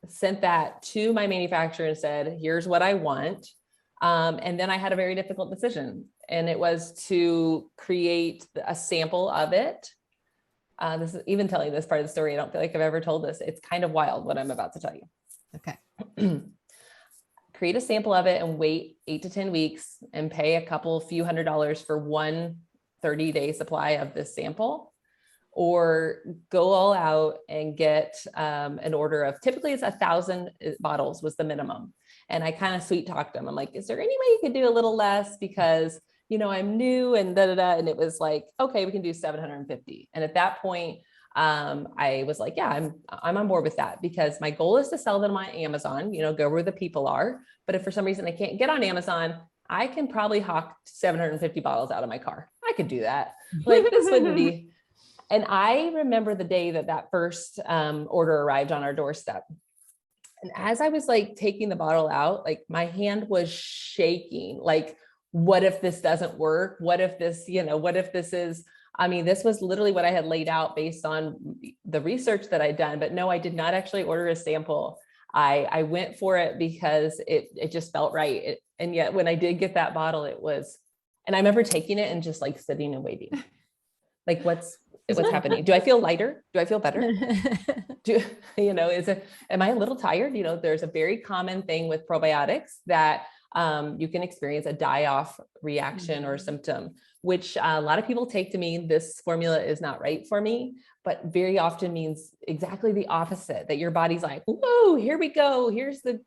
sent that to my manufacturer and said, here's what I want. And then I had a very difficult decision, and it was to create a sample of it. This is even telling this part of the story. I don't feel like I've ever told this. It's kind of wild what I'm about to tell you. Okay. Create a sample of it and wait 8 to 10 weeks and pay a few $100s for one 30-day supply of this sample, or go all out and get an order of, typically it's 1,000 bottles was the minimum. And I kind of sweet talked them. I'm like, is there any way you could do a little less? Because, I'm new and And it was like, okay, we can do 750. And at that point, I was like, yeah, I'm on board with that, because my goal is to sell them on Amazon, go where the people are. But if for some reason I can't get on Amazon, I can probably hawk 750 bottles out of my car. I could do that. Like, this wouldn't be. And I remember the day that first order arrived on our doorstep. And as I was like taking the bottle out, like my hand was shaking. Like, what if this doesn't work? What if this, what if this is, this was literally what I had laid out based on the research that I'd done. But no, I did not actually order a sample. I went for it because it just felt right. And yet when I did get that bottle, and I remember taking it and just like sitting and waiting. Like, what's happening? Do I feel lighter? Do I feel better? Am I a little tired? There's a very common thing with probiotics that you can experience a die-off reaction or symptom, which a lot of people take to mean this formula is not right for me, but very often means exactly the opposite, that your body's like, whoa, here we go. Here's the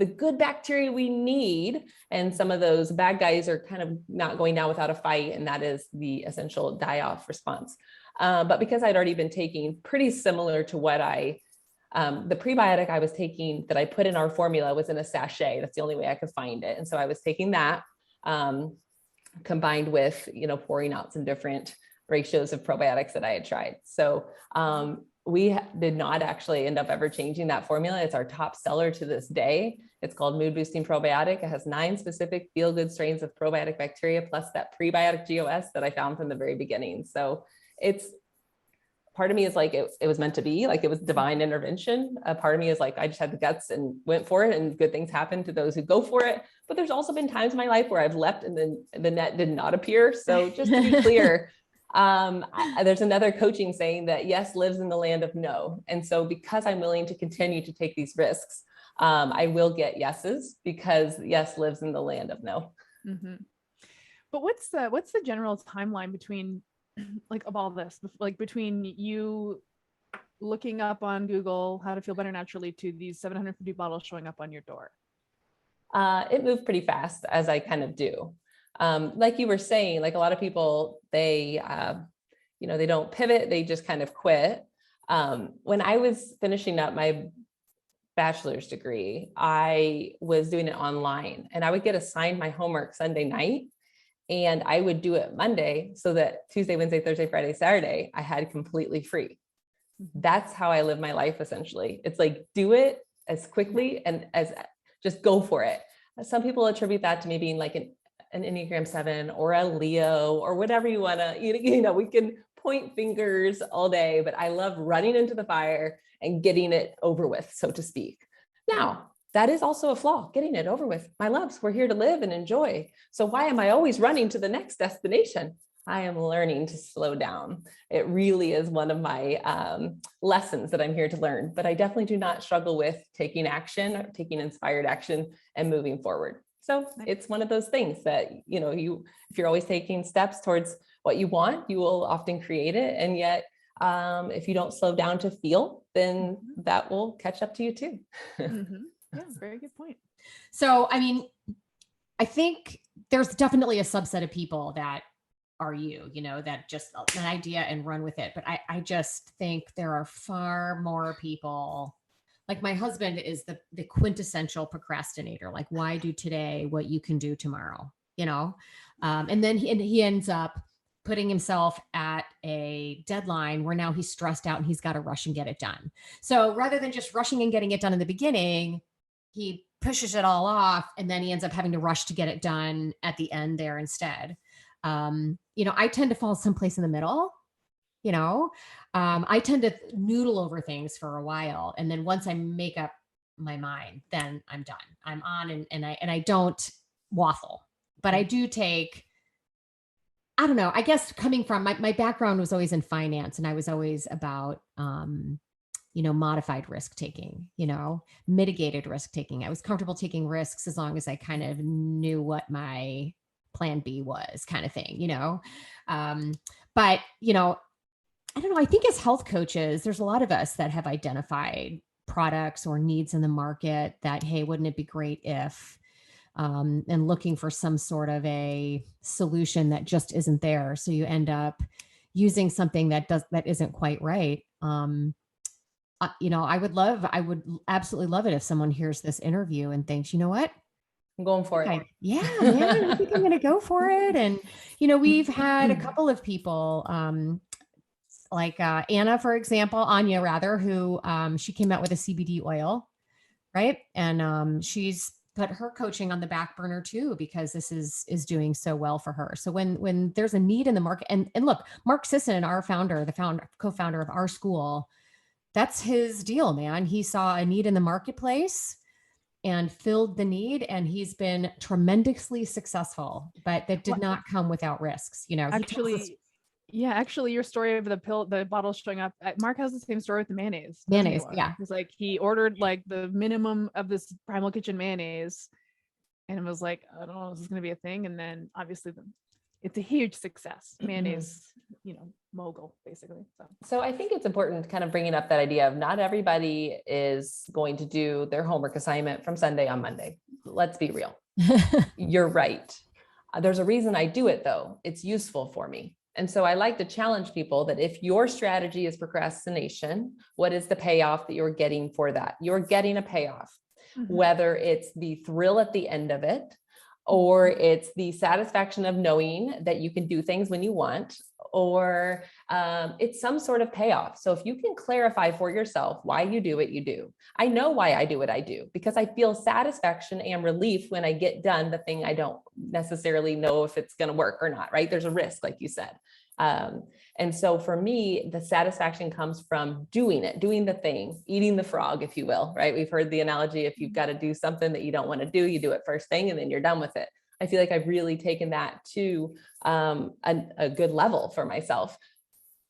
good bacteria we need. And some of those bad guys are kind of not going down without a fight. And that is the essential die-off response. But because I'd already been taking pretty similar to what the prebiotic I was taking that I put in our formula was in a sachet. That's the only way I could find it. And so I was taking that combined with, pouring out some different ratios of probiotics that I had tried. So we did not actually end up ever changing that formula. It's our top seller to this day. It's called Mood Boosting Probiotic. It has 9 specific feel-good strains of probiotic bacteria, plus that prebiotic GOS that I found from the very beginning. So it's, part of me is like, it was meant to be, like it was divine intervention. A part of me is like, I just had the guts and went for it, and good things happen to those who go for it. But there's also been times in my life where I've left and then the net did not appear. So just to be clear, there's another coaching saying that yes lives in the land of no. And so because I'm willing to continue to take these risks, I will get yeses, because yes lives in the land of no. Mm-hmm. But what's the general timeline between of all this, like between you looking up on Google how to feel better naturally to these 750 bottles showing up on your door? It moved pretty fast, as I kind of do. Like you were saying, like a lot of people, they don't pivot, they just kind of quit. When I was finishing up my bachelor's degree, I was doing it online, and I would get assigned my homework Sunday night, and I would do it Monday, so that Tuesday, Wednesday, Thursday, Friday, Saturday, I had completely free. That's how I live my life. Essentially, it's like, do it as quickly and just go for it. Some people attribute that to me being like an Enneagram 7 or a Leo or whatever you want to, we can point fingers all day, but I love running into the fire and getting it over with, so to speak. Now, that is also a flaw, getting it over with. My loves, we're here to live and enjoy. So why am I always running to the next destination? I am learning to slow down. It really is one of my lessons that I'm here to learn, but I definitely do not struggle with taking action, or taking inspired action and moving forward. So it's one of those things that, if you're always taking steps towards what you want, you will often create it. And yet, if you don't slow down to feel, then that will catch up to you too. Yeah, very good point. So, I mean, I think there's definitely a subset of people that are that just an idea and run with it. But I just think there are far more people. Like my husband is the quintessential procrastinator. Like, why do today what you can do tomorrow? And then he ends up putting himself at a deadline where now he's stressed out and he's got to rush and get it done. So rather than just rushing and getting it done in the beginning, he pushes it all off, and then he ends up having to rush to get it done at the end there instead. I tend to fall someplace in the middle. I tend to noodle over things for a while, and then once I make up my mind, then I'm done. I'm on, and I don't waffle. But I do take, I don't know, I guess coming from my background was always in finance, and I was always about modified risk taking, mitigated risk taking. I was comfortable taking risks as long as I kind of knew what my plan B was, kind of thing, but, I don't know. I think as health coaches, there's a lot of us that have identified products or needs in the market that, hey, wouldn't it be great if, and looking for some sort of a solution that just isn't there. So you end up using something that isn't quite right. I would absolutely love it if someone hears this interview and thinks, you know what? I'm going for it. Yeah, man, I think I'm going to go for it. And, we've had a couple of people, like Anna, for example, Anya rather, who she came out with a CBD oil, right? And she's put her coaching on the back burner too, because this is doing so well for her. So when there's a need in the market, and look, Mark Sisson, our founder, co-founder of our school, that's his deal, man. He saw a need in the marketplace and filled the need, and he's been tremendously successful, but that did not come without risks. Actually, your story of the bottle showing up, Mark has the same story with the mayonnaise. Yeah. It's like he ordered like the minimum of this Primal Kitchen mayonnaise, and it was like, I don't know, is this going to be a thing? And then obviously it's a huge success. Mayonnaise, mogul, basically. So I think it's important kind of bringing up that idea of not everybody is going to do their homework assignment from Sunday on Monday. Let's be real. You're right. There's a reason I do it though. It's useful for me. And so I like to challenge people that if your strategy is procrastination, what is the payoff that you're getting for that? You're getting a payoff, whether it's the thrill at the end of it, or it's the satisfaction of knowing that you can do things when you want, or it's some sort of payoff. So if you can clarify for yourself why you do what you do. I know why I do what I do, because I feel satisfaction and relief when I get done the thing I don't necessarily know if it's going to work or not, right? There's a risk, like you said. And so for me, the satisfaction comes from doing the thing, eating the frog, if you will, right? We've heard the analogy, if you've got to do something that you don't want to do, you do it first thing and then you're done with it. I feel like I've really taken that to a good level for myself.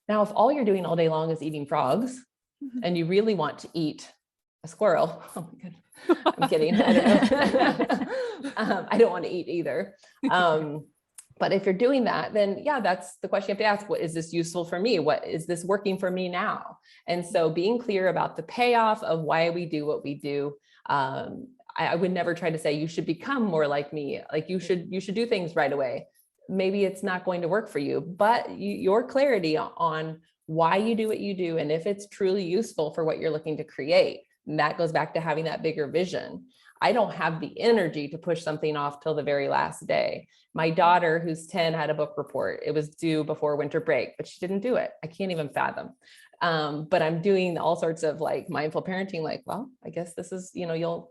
Now, if all you're doing all day long is eating frogs and you really want to eat a squirrel, oh my goodness, I'm kidding. I don't know. I don't want to eat either. But if you're doing that, then yeah, that's the question you have to ask. What is this useful for me? What is this working for me now? And so being clear about the payoff of why we do what we do. I would never try to say you should become more like me. Like you should do things right away. Maybe it's not going to work for you, but your clarity on why you do what you do, and if it's truly useful for what you're looking to create, and that goes back to having that bigger vision. I don't have the energy to push something off till the very last day. My daughter, who's 10, had a book report. It was due before winter break, but she didn't do it. I can't even fathom. But I'm doing all sorts of like mindful parenting, like, well, I guess this is, you'll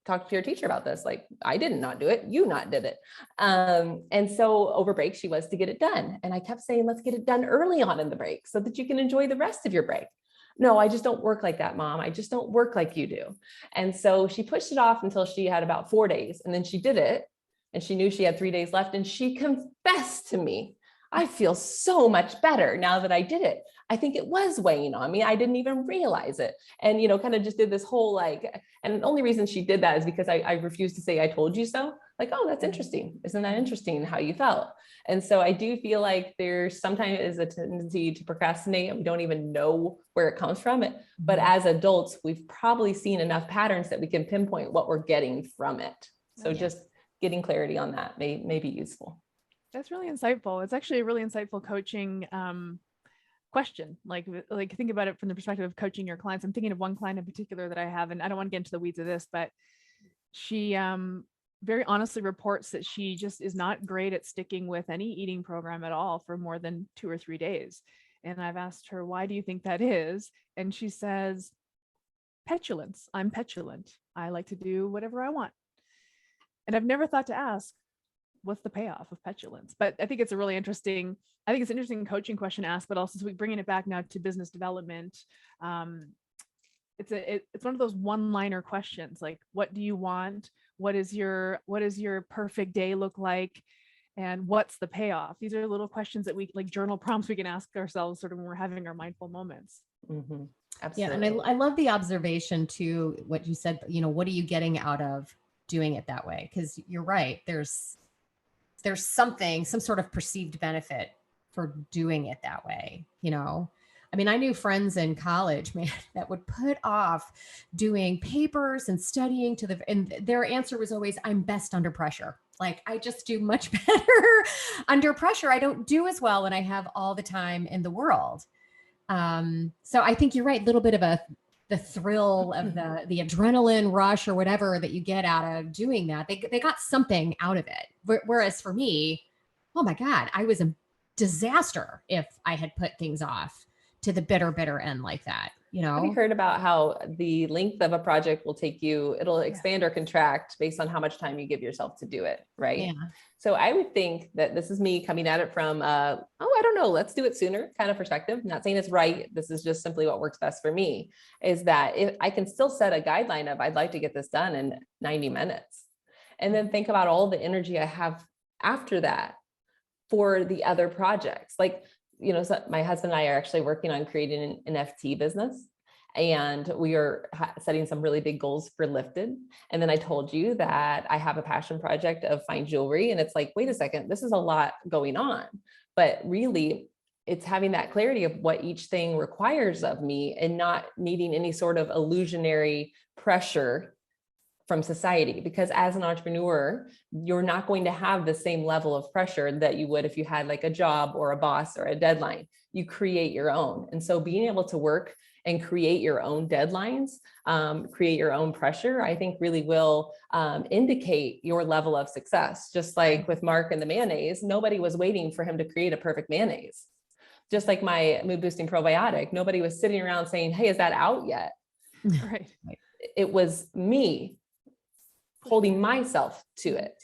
talk to your teacher about this. Like, I did not do it. You not did it. And so over break, she was to get it done. And I kept saying, let's get it done early on in the break so that you can enjoy the rest of your break. No, I just don't work like that, Mom. I just don't work like you do. And so she pushed it off until she had about 4 days. And then she did it. And she knew she had 3 days left. And she confessed to me, I feel so much better now that I did it. I think it was weighing on me. I didn't even realize it. And, kind of just did this whole and the only reason she did that is because I refused to say, I told you so. Like, oh, that's interesting. Isn't that interesting how you felt? And so I do feel like there's sometimes is a tendency to procrastinate and we don't even know where it comes from. But as adults, we've probably seen enough patterns that we can pinpoint what we're getting from it. So just getting clarity on that may be useful. That's really insightful. It's actually a really insightful coaching question. Like think about it from the perspective of coaching your clients. I'm thinking of one client in particular that I have, and I don't want to get into the weeds of this, but she very honestly reports that she just is not great at sticking with any eating program at all for more than 2 or 3 days. And I've asked her, why do you think that is? And she says, petulance. I'm petulant. I like to do whatever I want. And I've never thought to ask, what's the payoff of petulance? But I think it's an interesting coaching question to ask, but also so we bringing it back now to business development. It's one of those one-liner questions, like, what do you want? What is your perfect day look like? And what's the payoff? These are little questions that we, like journal prompts, we can ask ourselves sort of when we're having our mindful moments. Mm-hmm. Absolutely. Yeah. And I love the observation too, what you said, what are you getting out of doing it that way? Because you're right. There's some sort of perceived benefit for doing it that way. I mean, I knew friends in college, man, that would put off doing papers and studying and their answer was always, I'm best under pressure. Like, I just do much better under pressure. I don't do as well when I have all the time in the world. So I think you're right. A little bit of the thrill of the adrenaline rush or whatever that you get out of doing that. They got something out of it. Whereas for me, oh my God, I was a disaster if I had put things off to the bitter end like that. Have you heard about how the length of a project will take you, it'll expand or contract based on how much time you give yourself to do it, right? Yeah. So I would think that this is me coming at it from, I don't know, let's do it sooner kind of perspective. I'm not saying it's right. This is just simply what works best for me, is that if I can still set a guideline of, I'd like to get this done in 90 minutes. And then think about all the energy I have after that for the other projects. Like, so my husband and I are actually working on creating an NFT business, and we are setting some really big goals for Lifted. And then I told you that I have a passion project of fine jewelry, and it's like, wait a second, this is a lot going on, but really it's having that clarity of what each thing requires of me and not needing any sort of illusionary pressure from society, because as an entrepreneur, you're not going to have the same level of pressure that you would if you had like a job or a boss or a deadline. You create your own. And so being able to work and create your own deadlines, create your own pressure, I think really will indicate your level of success. Just like with Mark and the mayonnaise, nobody was waiting for him to create a perfect mayonnaise. Just like my mood boosting probiotic, nobody was sitting around saying, hey, is that out yet? Right. It was me holding myself to it.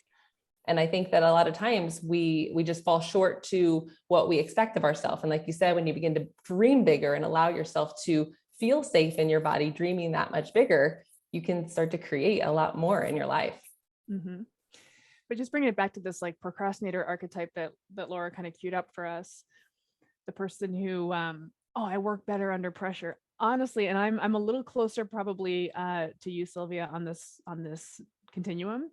And I think that a lot of times we just fall short to what we expect of ourselves. And like you said, when you begin to dream bigger and allow yourself to feel safe in your body, dreaming that much bigger, you can start to create a lot more in your life. Mm-hmm. But just bringing it back to this like procrastinator archetype that Laura kind of queued up for us, the person who, I work better under pressure. Honestly, and I'm a little closer probably to you, Sylvia, on this continuum.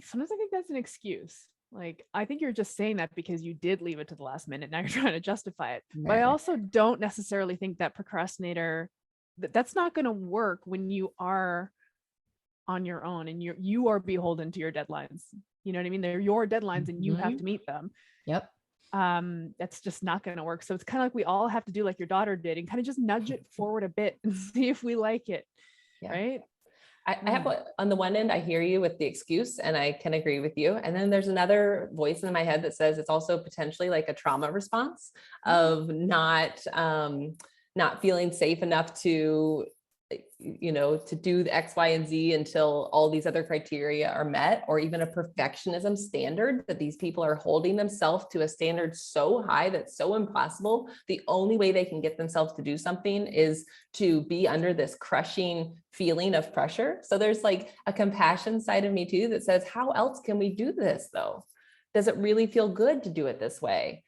Sometimes I think that's an excuse. Like, I think you're just saying that because you did leave it to the last minute. Now you're trying to justify it. Right. But I also don't necessarily think that procrastinator, that's not going to work when you are on your own and you are beholden to your deadlines. You know what I mean? They're your deadlines and you have to meet them. Yep. That's just not going to work. So it's kind of like we all have to do like your daughter did and kind of just nudge it forward a bit and see if we like it. Yeah. Right. I have on the one end, I hear you with the excuse and I can agree with you. And then there's another voice in my head that says it's also potentially like a trauma response of not feeling safe enough to do the X, Y, and Z until all these other criteria are met, or even a perfectionism standard that these people are holding themselves to a standard so high that's so impossible. The only way they can get themselves to do something is to be under this crushing feeling of pressure. So there's like a compassion side of me too that says, how else can we do this though? Does it really feel good to do it this way?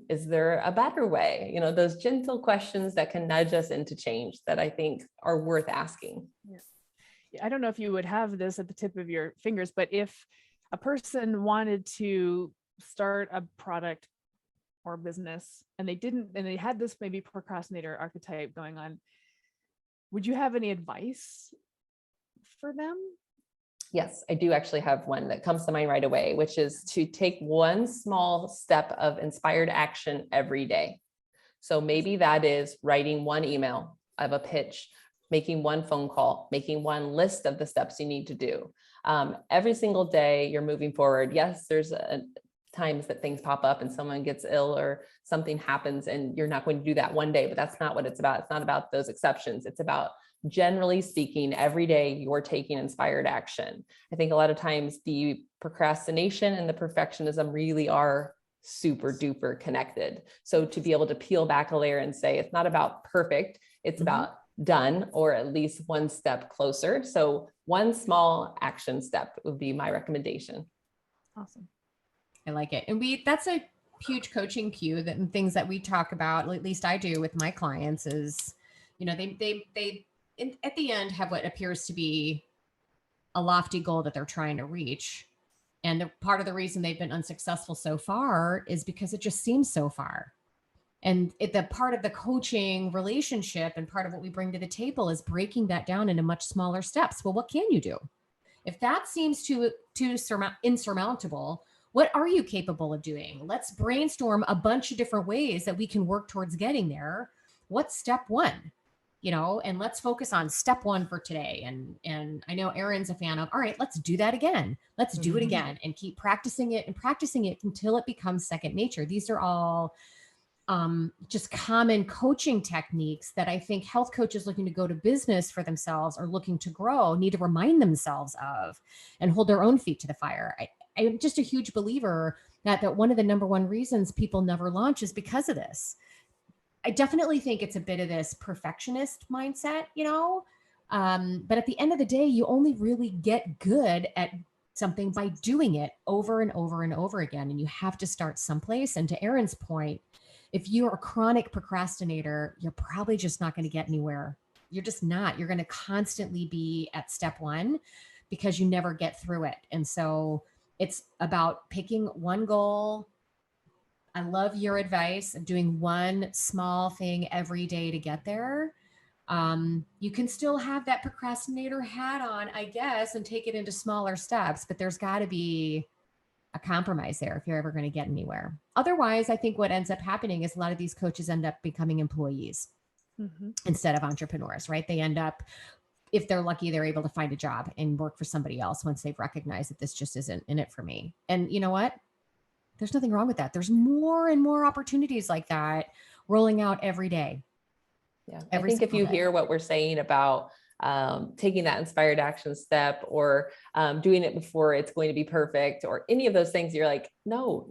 Is there a better way? You know, those gentle questions that can nudge us into change that I think are worth asking. Yeah. I don't know if you would have this at the tip of your fingers, but if a person wanted to start a product or business and they had this maybe procrastinator archetype going on, would you have any advice for them? Yes, I do actually have one that comes to mind right away, which is to take one small step of inspired action every day. So maybe that is writing one email of a pitch, making one phone call, making one list of the steps you need to do. Every single day you're moving forward. Yes, there's times that things pop up and someone gets ill or something happens and you're not going to do that one day, but that's not what it's about. It's not about those exceptions. It's about, generally speaking, every day you're taking inspired action. I think a lot of times the procrastination and the perfectionism really are super duper connected. So to be able to peel back a layer and say, it's not about perfect, it's about done, or at least one step closer. So one small action step would be my recommendation. Awesome. I like it. And that's a huge coaching cue that and things that we talk about, at least I do with my clients, is, you know, they at the end have what appears to be a lofty goal that they're trying to reach. And the part of the reason they've been unsuccessful so far is because it just seems so far. And the part of the coaching relationship and part of what we bring to the table is breaking that down into much smaller steps. Well, what can you do? If that seems too insurmountable, what are you capable of doing? Let's brainstorm a bunch of different ways that we can work towards getting there. What's step one? You know, and let's focus on step one for today. And I know Erin's a fan of, all right, let's do that again. Let's do it again and keep practicing it until it becomes second nature. These are all just common coaching techniques that I think health coaches looking to go to business for themselves or looking to grow need to remind themselves of and hold their own feet to the fire. I'm just a huge believer that one of the number one reasons people never launch is because of this. I definitely think it's a bit of this perfectionist mindset, you know, but at the end of the day, you only really get good at something by doing it over and over and over again. And you have to start someplace. And to Erin's point, if you're a chronic procrastinator, you're probably just not going to get anywhere. You're just not. You're going to constantly be at step one because you never get through it. And so it's about picking one goal. I love your advice of doing one small thing every day to get there. You can still have that procrastinator hat on, I guess, and take it into smaller steps, but there's got to be a compromise there if you're ever going to get anywhere. Otherwise, I think what ends up happening is a lot of these coaches end up becoming employees instead of entrepreneurs, right? They end up, if they're lucky, they're able to find a job and work for somebody else once they've recognized that this just isn't in it for me. And you know what? There's nothing wrong with that. There's more and more opportunities like that rolling out every day. Yeah. I think if you hear what we're saying about taking that inspired action step or doing it before it's going to be perfect or any of those things, you're like, no,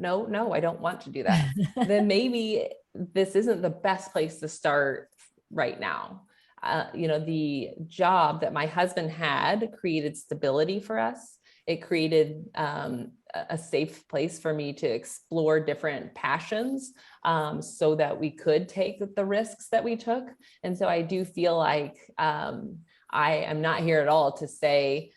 I don't want to do that. Then maybe this isn't the best place to start right now. You know, the job that my husband had created stability for us. It created a safe place for me to explore different passions so that we could take the risks that we took. And so I do feel like I am not here at all to say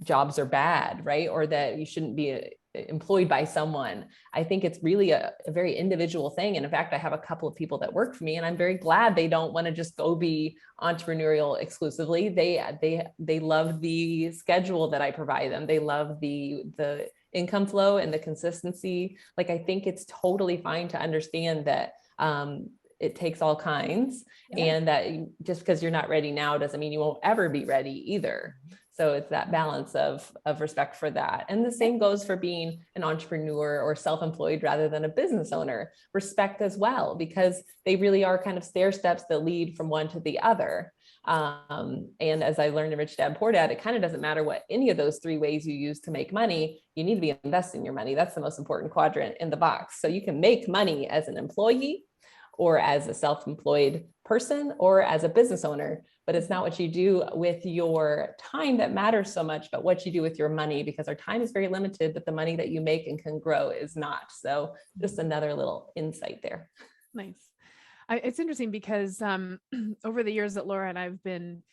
jobs are bad, right? Or that you shouldn't be employed by someone. I think it's really a very individual thing. And in fact, I have a couple of people that work for me and I'm very glad they don't want to just go be entrepreneurial exclusively. They love the schedule that I provide them. They love the income flow and the consistency. Like, I think it's totally fine to understand that it takes all kinds and that just because you're not ready now doesn't mean you won't ever be ready either. So it's that balance of respect for that. And the same goes for being an entrepreneur or self-employed rather than a business owner. Respect as well, because they really are kind of stair steps that lead from one to the other. And as I learned in Rich Dad Poor Dad, it kind of doesn't matter what any of those three ways you use to make money. You need to be investing your money. That's the most important quadrant in the box. So you can make money as an employee or as a self-employed person or as a business owner. but it's not what you do with your time that matters so much, but what you do with your money, because our time is very limited, but the money that you make and can grow is not. So just another little insight there. Nice. It's interesting because over the years that Laura and I've been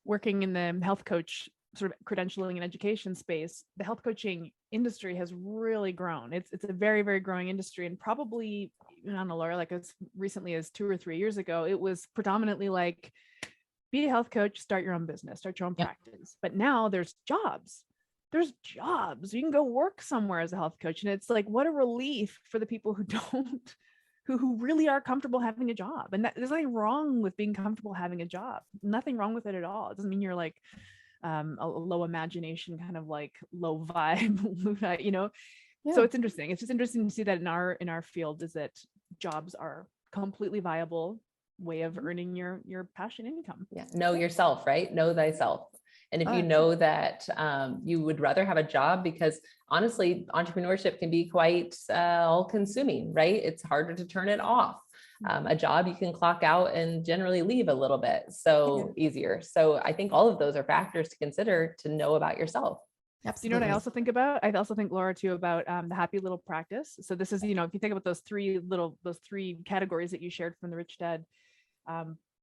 working in the health coach sort of credentialing and education space, the health coaching industry has really grown. It's a very, very growing industry. And probably, I don't know, Laura, like as recently as 2 or 3 years ago, it was predominantly like, be a health coach, start your own business, start your own practice. But now there's jobs. There's jobs. You can go work somewhere as a health coach. And it's like, what a relief for the people who don't, who really are comfortable having a job. And that, there's nothing wrong with being comfortable having a job. Nothing wrong with it at all. It doesn't mean you're like a low imagination, kind of like low vibe, you know? Yeah. So it's interesting. It's just interesting to see that in our field is that jobs are completely viable way of earning your passion income. Yeah. Know yourself, right? Know thyself. And if you know that you would rather have a job, because honestly, entrepreneurship can be quite all consuming, right? It's harder to turn it off. A job you can clock out and generally leave a little bit. So easier. So I think all of those are factors to consider to know about yourself. Absolutely. You know what I also think about? I also think, Laura, too, about the happy little practice. So this is, you know, if you think about those three categories that you shared from the Rich Dad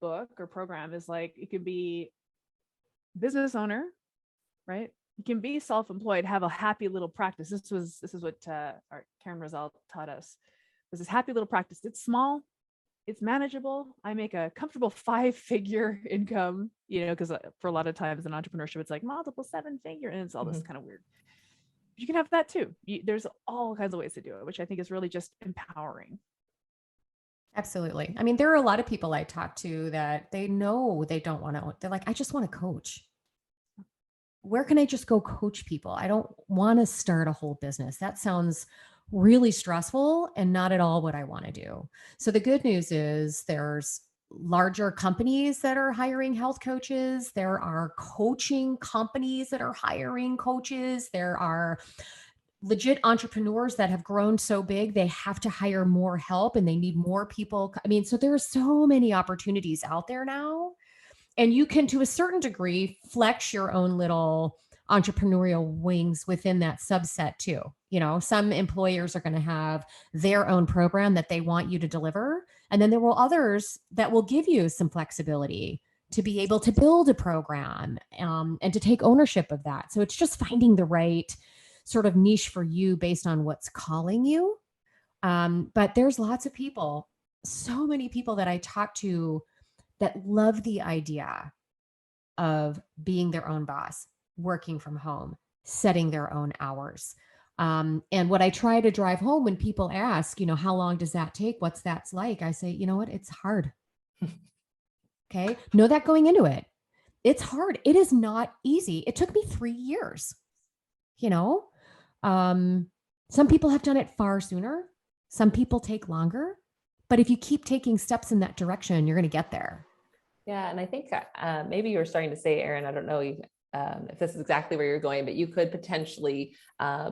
book or program, is like, it could be business owner, right? You can be self-employed, have a happy little practice. This is what our Karen Rosell taught us. This is happy little practice. It's small, it's manageable. I make a comfortable 5-figure income, you know, because for a lot of times in entrepreneurship, it's like multiple 7-figure, and it's all this kind of weird. But you can have that too. There's all kinds of ways to do it, which I think is really just empowering. Absolutely. I mean, there are a lot of people I talk to that they know they don't want to, they're like, I just want to coach. Where can I just go coach people? I don't want to start a whole business. That sounds really stressful and not at all what I want to do. So the good news is there's larger companies that are hiring health coaches. There are coaching companies that are hiring coaches. There are legit entrepreneurs that have grown so big, they have to hire more help and they need more people. I mean, so there are so many opportunities out there now. And you can, to a certain degree, flex your own little entrepreneurial wings within that subset too. You know, some employers are going to have their own program that they want you to deliver. And then there will others that will give you some flexibility to be able to build a program and to take ownership of that. So it's just finding the right sort of niche for you based on what's calling you. But there's lots of people, so many people that I talk to that love the idea of being their own boss, working from home, setting their own hours. And what I try to drive home when people ask, you know, how long does that take? What's that's like? I say, you know what? It's hard. Okay. Know that going into it. It's hard. It is not easy. It took me 3 years, you know. Some people have done it far sooner. Some people take longer, but if you keep taking steps in that direction, you're going to get there. Yeah. And I think maybe you were starting to say, Erin, I don't know if this is exactly where you're going, but you could potentially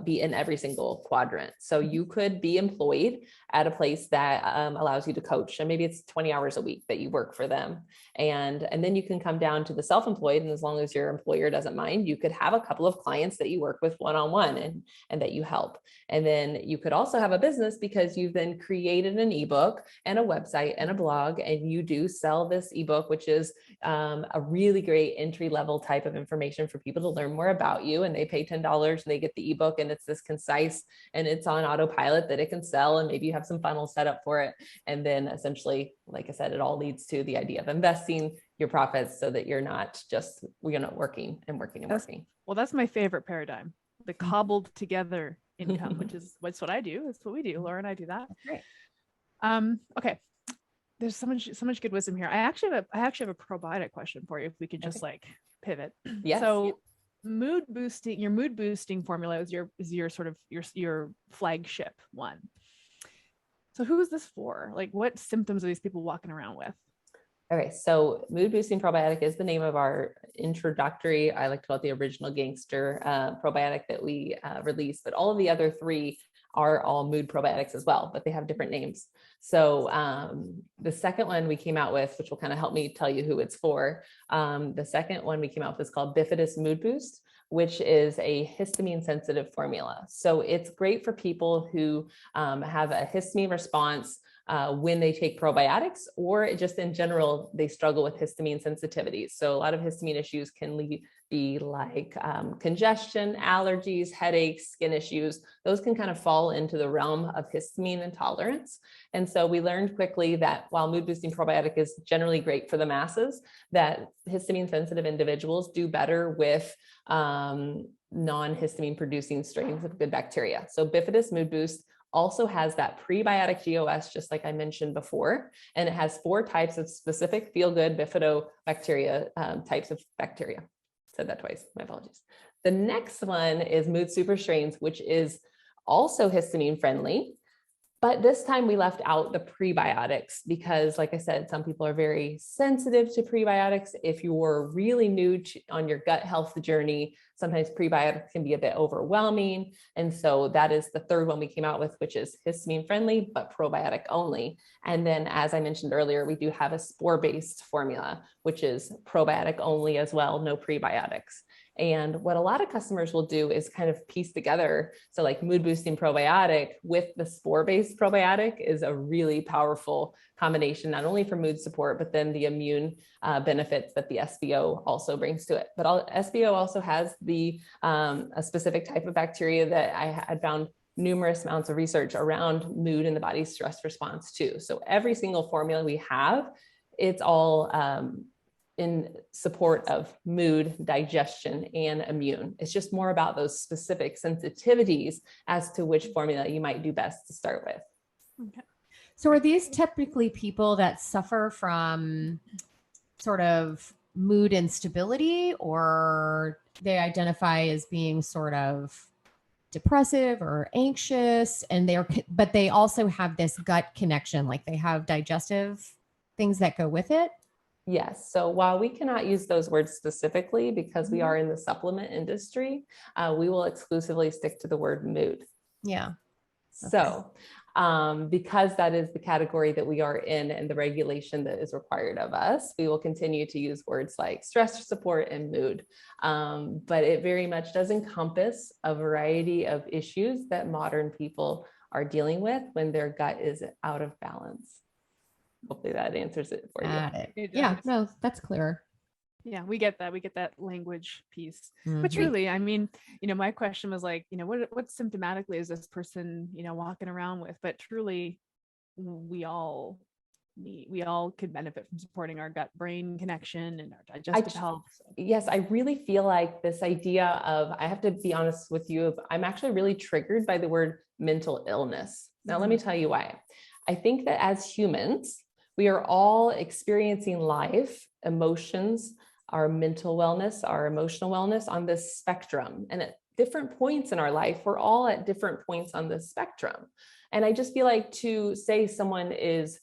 be in every single quadrant. So you could be employed at a place that allows you to coach, and maybe it's 20 hours a week that you work for them. And then you can come down to the self-employed, and as long as your employer doesn't mind, you could have a couple of clients that you work with one-on-one and that you help. And then you could also have a business because you've then created an ebook and a website and a blog, and you do sell this ebook, which is a really great entry-level type of information for people to learn more about you. And they pay $10 and they get the ebook, and it's this concise and it's on autopilot that it can sell. And maybe you have some funnels set up for it. And then essentially, like I said, it all leads to the idea of investing your profits so that you're not working and working and working. Well, that's my favorite paradigm, the cobbled together income, which is what I do. That's what we do. Laura and I do that. Great. Okay. There's so much good wisdom here. I actually have a probiotic question for you, if we could just like pivot. Yes. So your mood boosting formula is your sort of your flagship one. So who is this for? Like, what symptoms are these people walking around with? Okay, so mood boosting probiotic is the name of our introductory, I like to call it the original gangster probiotic that we released, but all of the other three are all mood probiotics as well, but they have different names. So the second one we came out with, which will kind of help me tell you who it's for, the second one we came out with is called Bifidus Mood Boost, which is a histamine sensitive formula. So it's great for people who have a histamine response when they take probiotics, or just in general, they struggle with histamine sensitivities. So a lot of histamine issues can be like congestion, allergies, headaches, skin issues. Those can kind of fall into the realm of histamine intolerance. And so we learned quickly that while mood boosting probiotic is generally great for the masses, that histamine sensitive individuals do better with non-histamine producing strains of good bacteria. So Bifidus Mood Boost also has that prebiotic GOS, just like I mentioned before, and it has 4 types of specific feel-good bifidobacteria types of bacteria. Said that twice, my apologies. The next one is Mood Super Strains, which is also histamine friendly, but this time we left out the prebiotics because, like I said, some people are very sensitive to prebiotics. If you're really new on your gut health journey, sometimes prebiotics can be a bit overwhelming. And so that is the third one we came out with, which is histamine friendly, but probiotic only. And then, as I mentioned earlier, we do have a spore-based formula, which is probiotic only as well, no prebiotics. And what a lot of customers will do is kind of piece together. So like mood boosting probiotic with the spore-based probiotic is a really powerful combination, not only for mood support, but then the immune benefits that the SBO also brings to it. But SBO also has a specific type of bacteria that I had found numerous amounts of research around mood and the body's stress response too. So every single formula we have, it's all in support of mood, digestion, and immune. It's just more about those specific sensitivities as to which formula you might do best to start with. Okay. So are these typically people that suffer from sort of mood instability, or they identify as being sort of depressive or anxious, and but they also have this gut connection, like they have digestive things that go with it? Yes. So while we cannot use those words specifically because we are in the supplement industry, we will exclusively stick to the word mood. Yeah. Okay. So because that is the category that we are in and the regulation that is required of us, we will continue to use words like stress support and mood. But it very much does encompass a variety of issues that modern people are dealing with when their gut is out of balance. Hopefully that answers it for you. Yeah, no, that's clear. Yeah, we get that. We get that language piece. But truly, I mean, my question was like, what symptomatically is this person, walking around with? But truly, we all could benefit from supporting our gut brain connection and our digestive health. Yes, I really feel like this idea of, I have to be honest with you, I'm actually really triggered by the word mental illness. Now, let me tell you why. I think that as humans, we are all experiencing life, emotions, our mental wellness, our emotional wellness on this spectrum. And at different points in our life, we're all at different points on this spectrum. And I just feel like to say someone is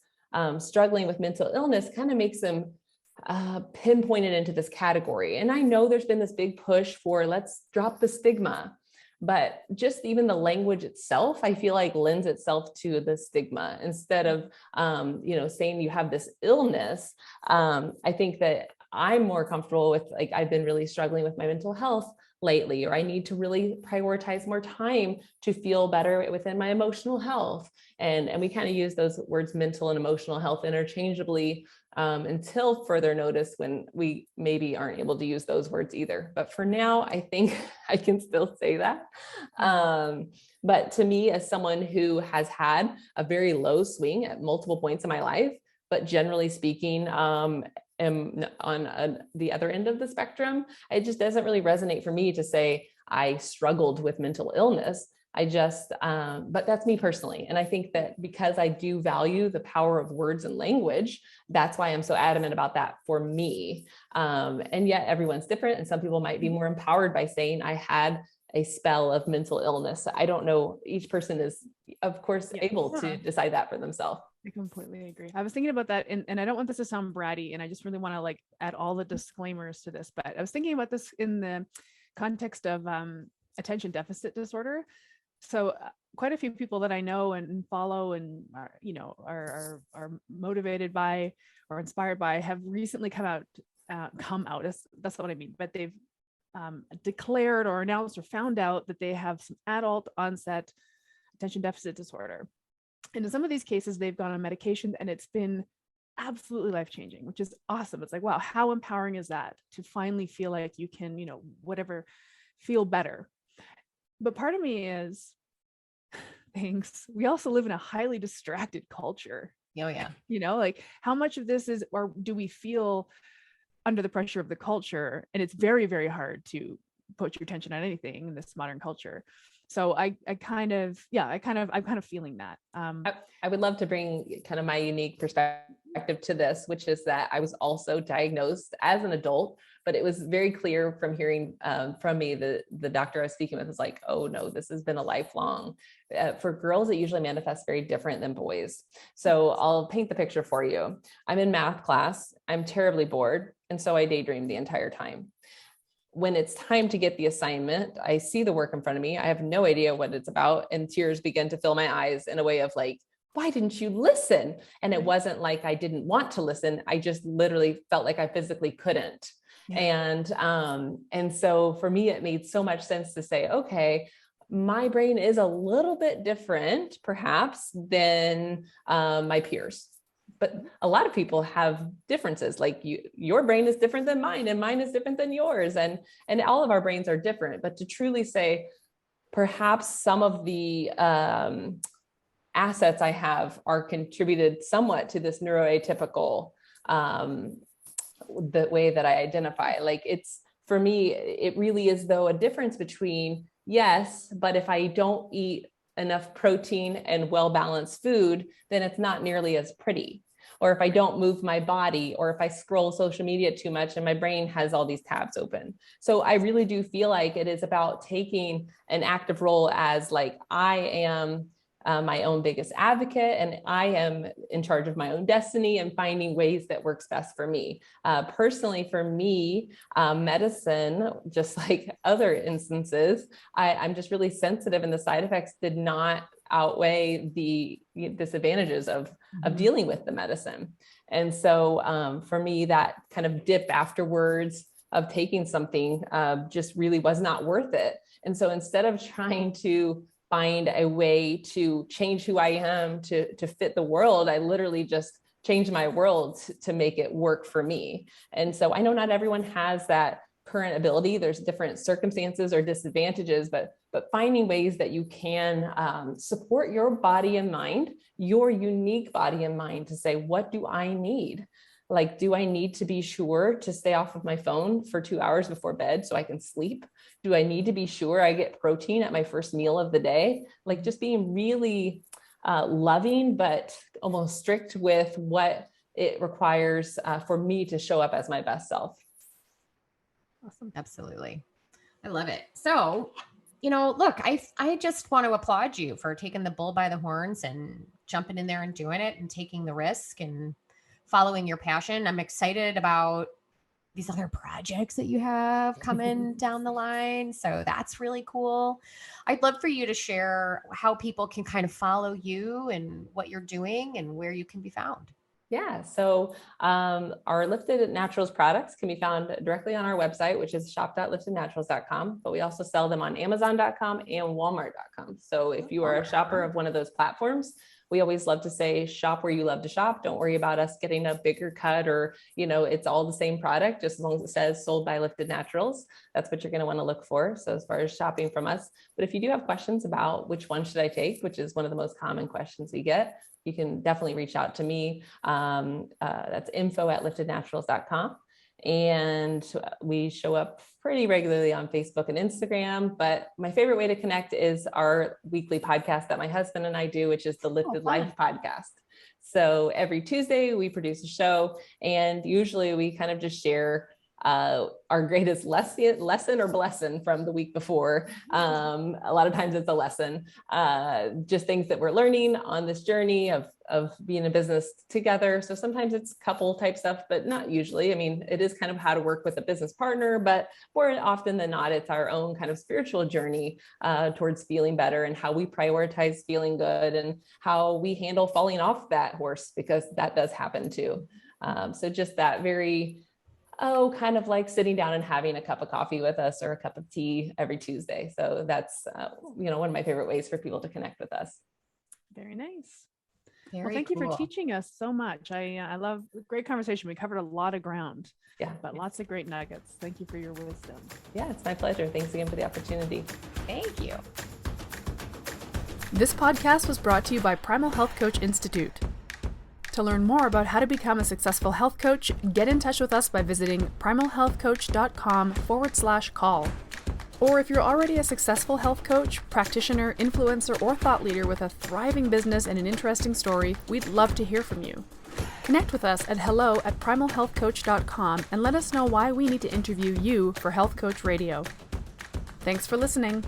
struggling with mental illness kind of makes them pinpointed into this category. And I know there's been this big push for let's drop the stigma. But just even the language itself, I feel like lends itself to the stigma instead of, saying you have this illness. I think that I'm more comfortable with, like, I've been really struggling with my mental health lately, or I need to really prioritize more time to feel better within my emotional health. And we kind of use those words mental and emotional health interchangeably until further notice when we maybe aren't able to use those words either. But for now, I think I can still say that. But to me, as someone who has had a very low swing at multiple points in my life, but generally speaking, am on the other end of the spectrum, it just doesn't really resonate for me to say I struggled with mental illness. But that's me personally. And I think that because I do value the power of words and language, that's why I'm so adamant about that for me. And yet everyone's different. And some people might be more empowered by saying I had a spell of mental illness. I don't know. Each person is, of course, able to decide that for themselves. I completely agree. I was thinking about that, and I don't want this to sound bratty, and I just really want to like add all the disclaimers to this, but I was thinking about this in the context of attention deficit disorder. So quite a few people that I know and follow and are, are motivated by or inspired by have recently come out. That's what I mean. But they've declared or announced or found out that they have some adult onset attention deficit disorder. And in some of these cases, they've gone on medication and it's been absolutely life-changing, which is awesome. It's like, wow, how empowering is that to finally feel like you can, whatever, feel better. But part of me is, thanks, we also live in a highly distracted culture. Oh, yeah. Like how much of this is, or do we feel under the pressure of the culture? And it's very, very hard to put your attention on anything in this modern culture. So I'm kind of feeling that. I would love to bring kind of my unique perspective to this, which is that I was also diagnosed as an adult, but it was very clear from hearing from me, the doctor I was speaking with was like, oh no, this has been a lifelong. For girls, it usually manifests very different than boys. So I'll paint the picture for you. I'm in math class. I'm terribly bored. And so I daydream the entire time. When it's time to get the assignment, I see the work in front of me. I have no idea what it's about. And tears begin to fill my eyes in a way of like, why didn't you listen? And it wasn't like I didn't want to listen. I just literally felt like I physically couldn't. Yeah. And so for me, it made so much sense to say, okay, my brain is a little bit different perhaps than my peers. But a lot of people have differences, like your brain is different than mine and mine is different than yours. And all of our brains are different, but to truly say, perhaps some of the assets I have are contributed somewhat to this neuroatypical, the way that I identify. Like it's, for me, it really is though a difference between, yes, but if I don't eat enough protein and well-balanced food, then it's not nearly as pretty. Or if I don't move my body, or if I scroll social media too much and my brain has all these tabs open. So I really do feel like it is about taking an active role as like, I am my own biggest advocate and I am in charge of my own destiny and finding ways that works best for me. Personally, for me, medicine, just like other instances, I'm just really sensitive and the side effects did not outweigh the disadvantages of dealing with the medicine. And so for me, that kind of dip afterwards of taking something just really was not worth it. And so instead of trying to find a way to change who I am to fit the world, I literally just changed my world to make it work for me. And so I know not everyone has that current ability. There's different circumstances or disadvantages, but finding ways that you can support your body and mind, your unique body and mind, to say, what do I need? Like, do I need to be sure to stay off of my phone for 2 hours before bed so I can sleep? Do I need to be sure I get protein at my first meal of the day? Like just being really loving, but almost strict with what it requires for me to show up as my best self. Awesome. Absolutely. I love it. So, look, I just want to applaud you for taking the bull by the horns and jumping in there and doing it and taking the risk and following your passion. I'm excited about these other projects that you have coming down the line. So that's really cool. I'd love for you to share how people can kind of follow you and what you're doing and where you can be found. Yeah. So our Lifted Naturals products can be found directly on our website, which is shop.liftednaturals.com, but we also sell them on amazon.com and walmart.com. So if you are a shopper of one of those platforms, we always love to say, shop where you love to shop. Don't worry about us getting a bigger cut or, it's all the same product, just as long as it says sold by Lifted Naturals. That's what you're going to want to look for. So as far as shopping from us, but if you do have questions about which one should I take, which is one of the most common questions we get, you can definitely reach out to me. That's info@liftednaturals.com. And we show up pretty regularly on Facebook and Instagram, but my favorite way to connect is our weekly podcast that my husband and I do, which is the Lifted Life podcast. So every Tuesday we produce a show and usually we kind of just share our greatest lesson or blessing from the week before. A lot of times it's a lesson, just things that we're learning on this journey of being in business together. So sometimes it's couple type stuff, but not usually. I mean, it is kind of how to work with a business partner, but more often than not, it's our own kind of spiritual journey towards feeling better, and how we prioritize feeling good, and how we handle falling off that horse, because that does happen too. So just that very, kind of like sitting down and having a cup of coffee with us, or a cup of tea every Tuesday. So that's, one of my favorite ways for people to connect with us. Very nice. Very well, thank you cool. for teaching us so much. I love great conversation. We covered a lot of ground, but lots of great nuggets. Thank you for your wisdom. Yeah, it's my pleasure. Thanks again for the opportunity. Thank you. This podcast was brought to you by Primal Health Coach Institute. To learn more about how to become a successful health coach, get in touch with us by visiting primalhealthcoach.com/call. Or if you're already a successful health coach, practitioner, influencer, or thought leader with a thriving business and an interesting story, we'd love to hear from you. Connect with us at hello@primalhealthcoach.com and let us know why we need to interview you for Health Coach Radio. Thanks for listening.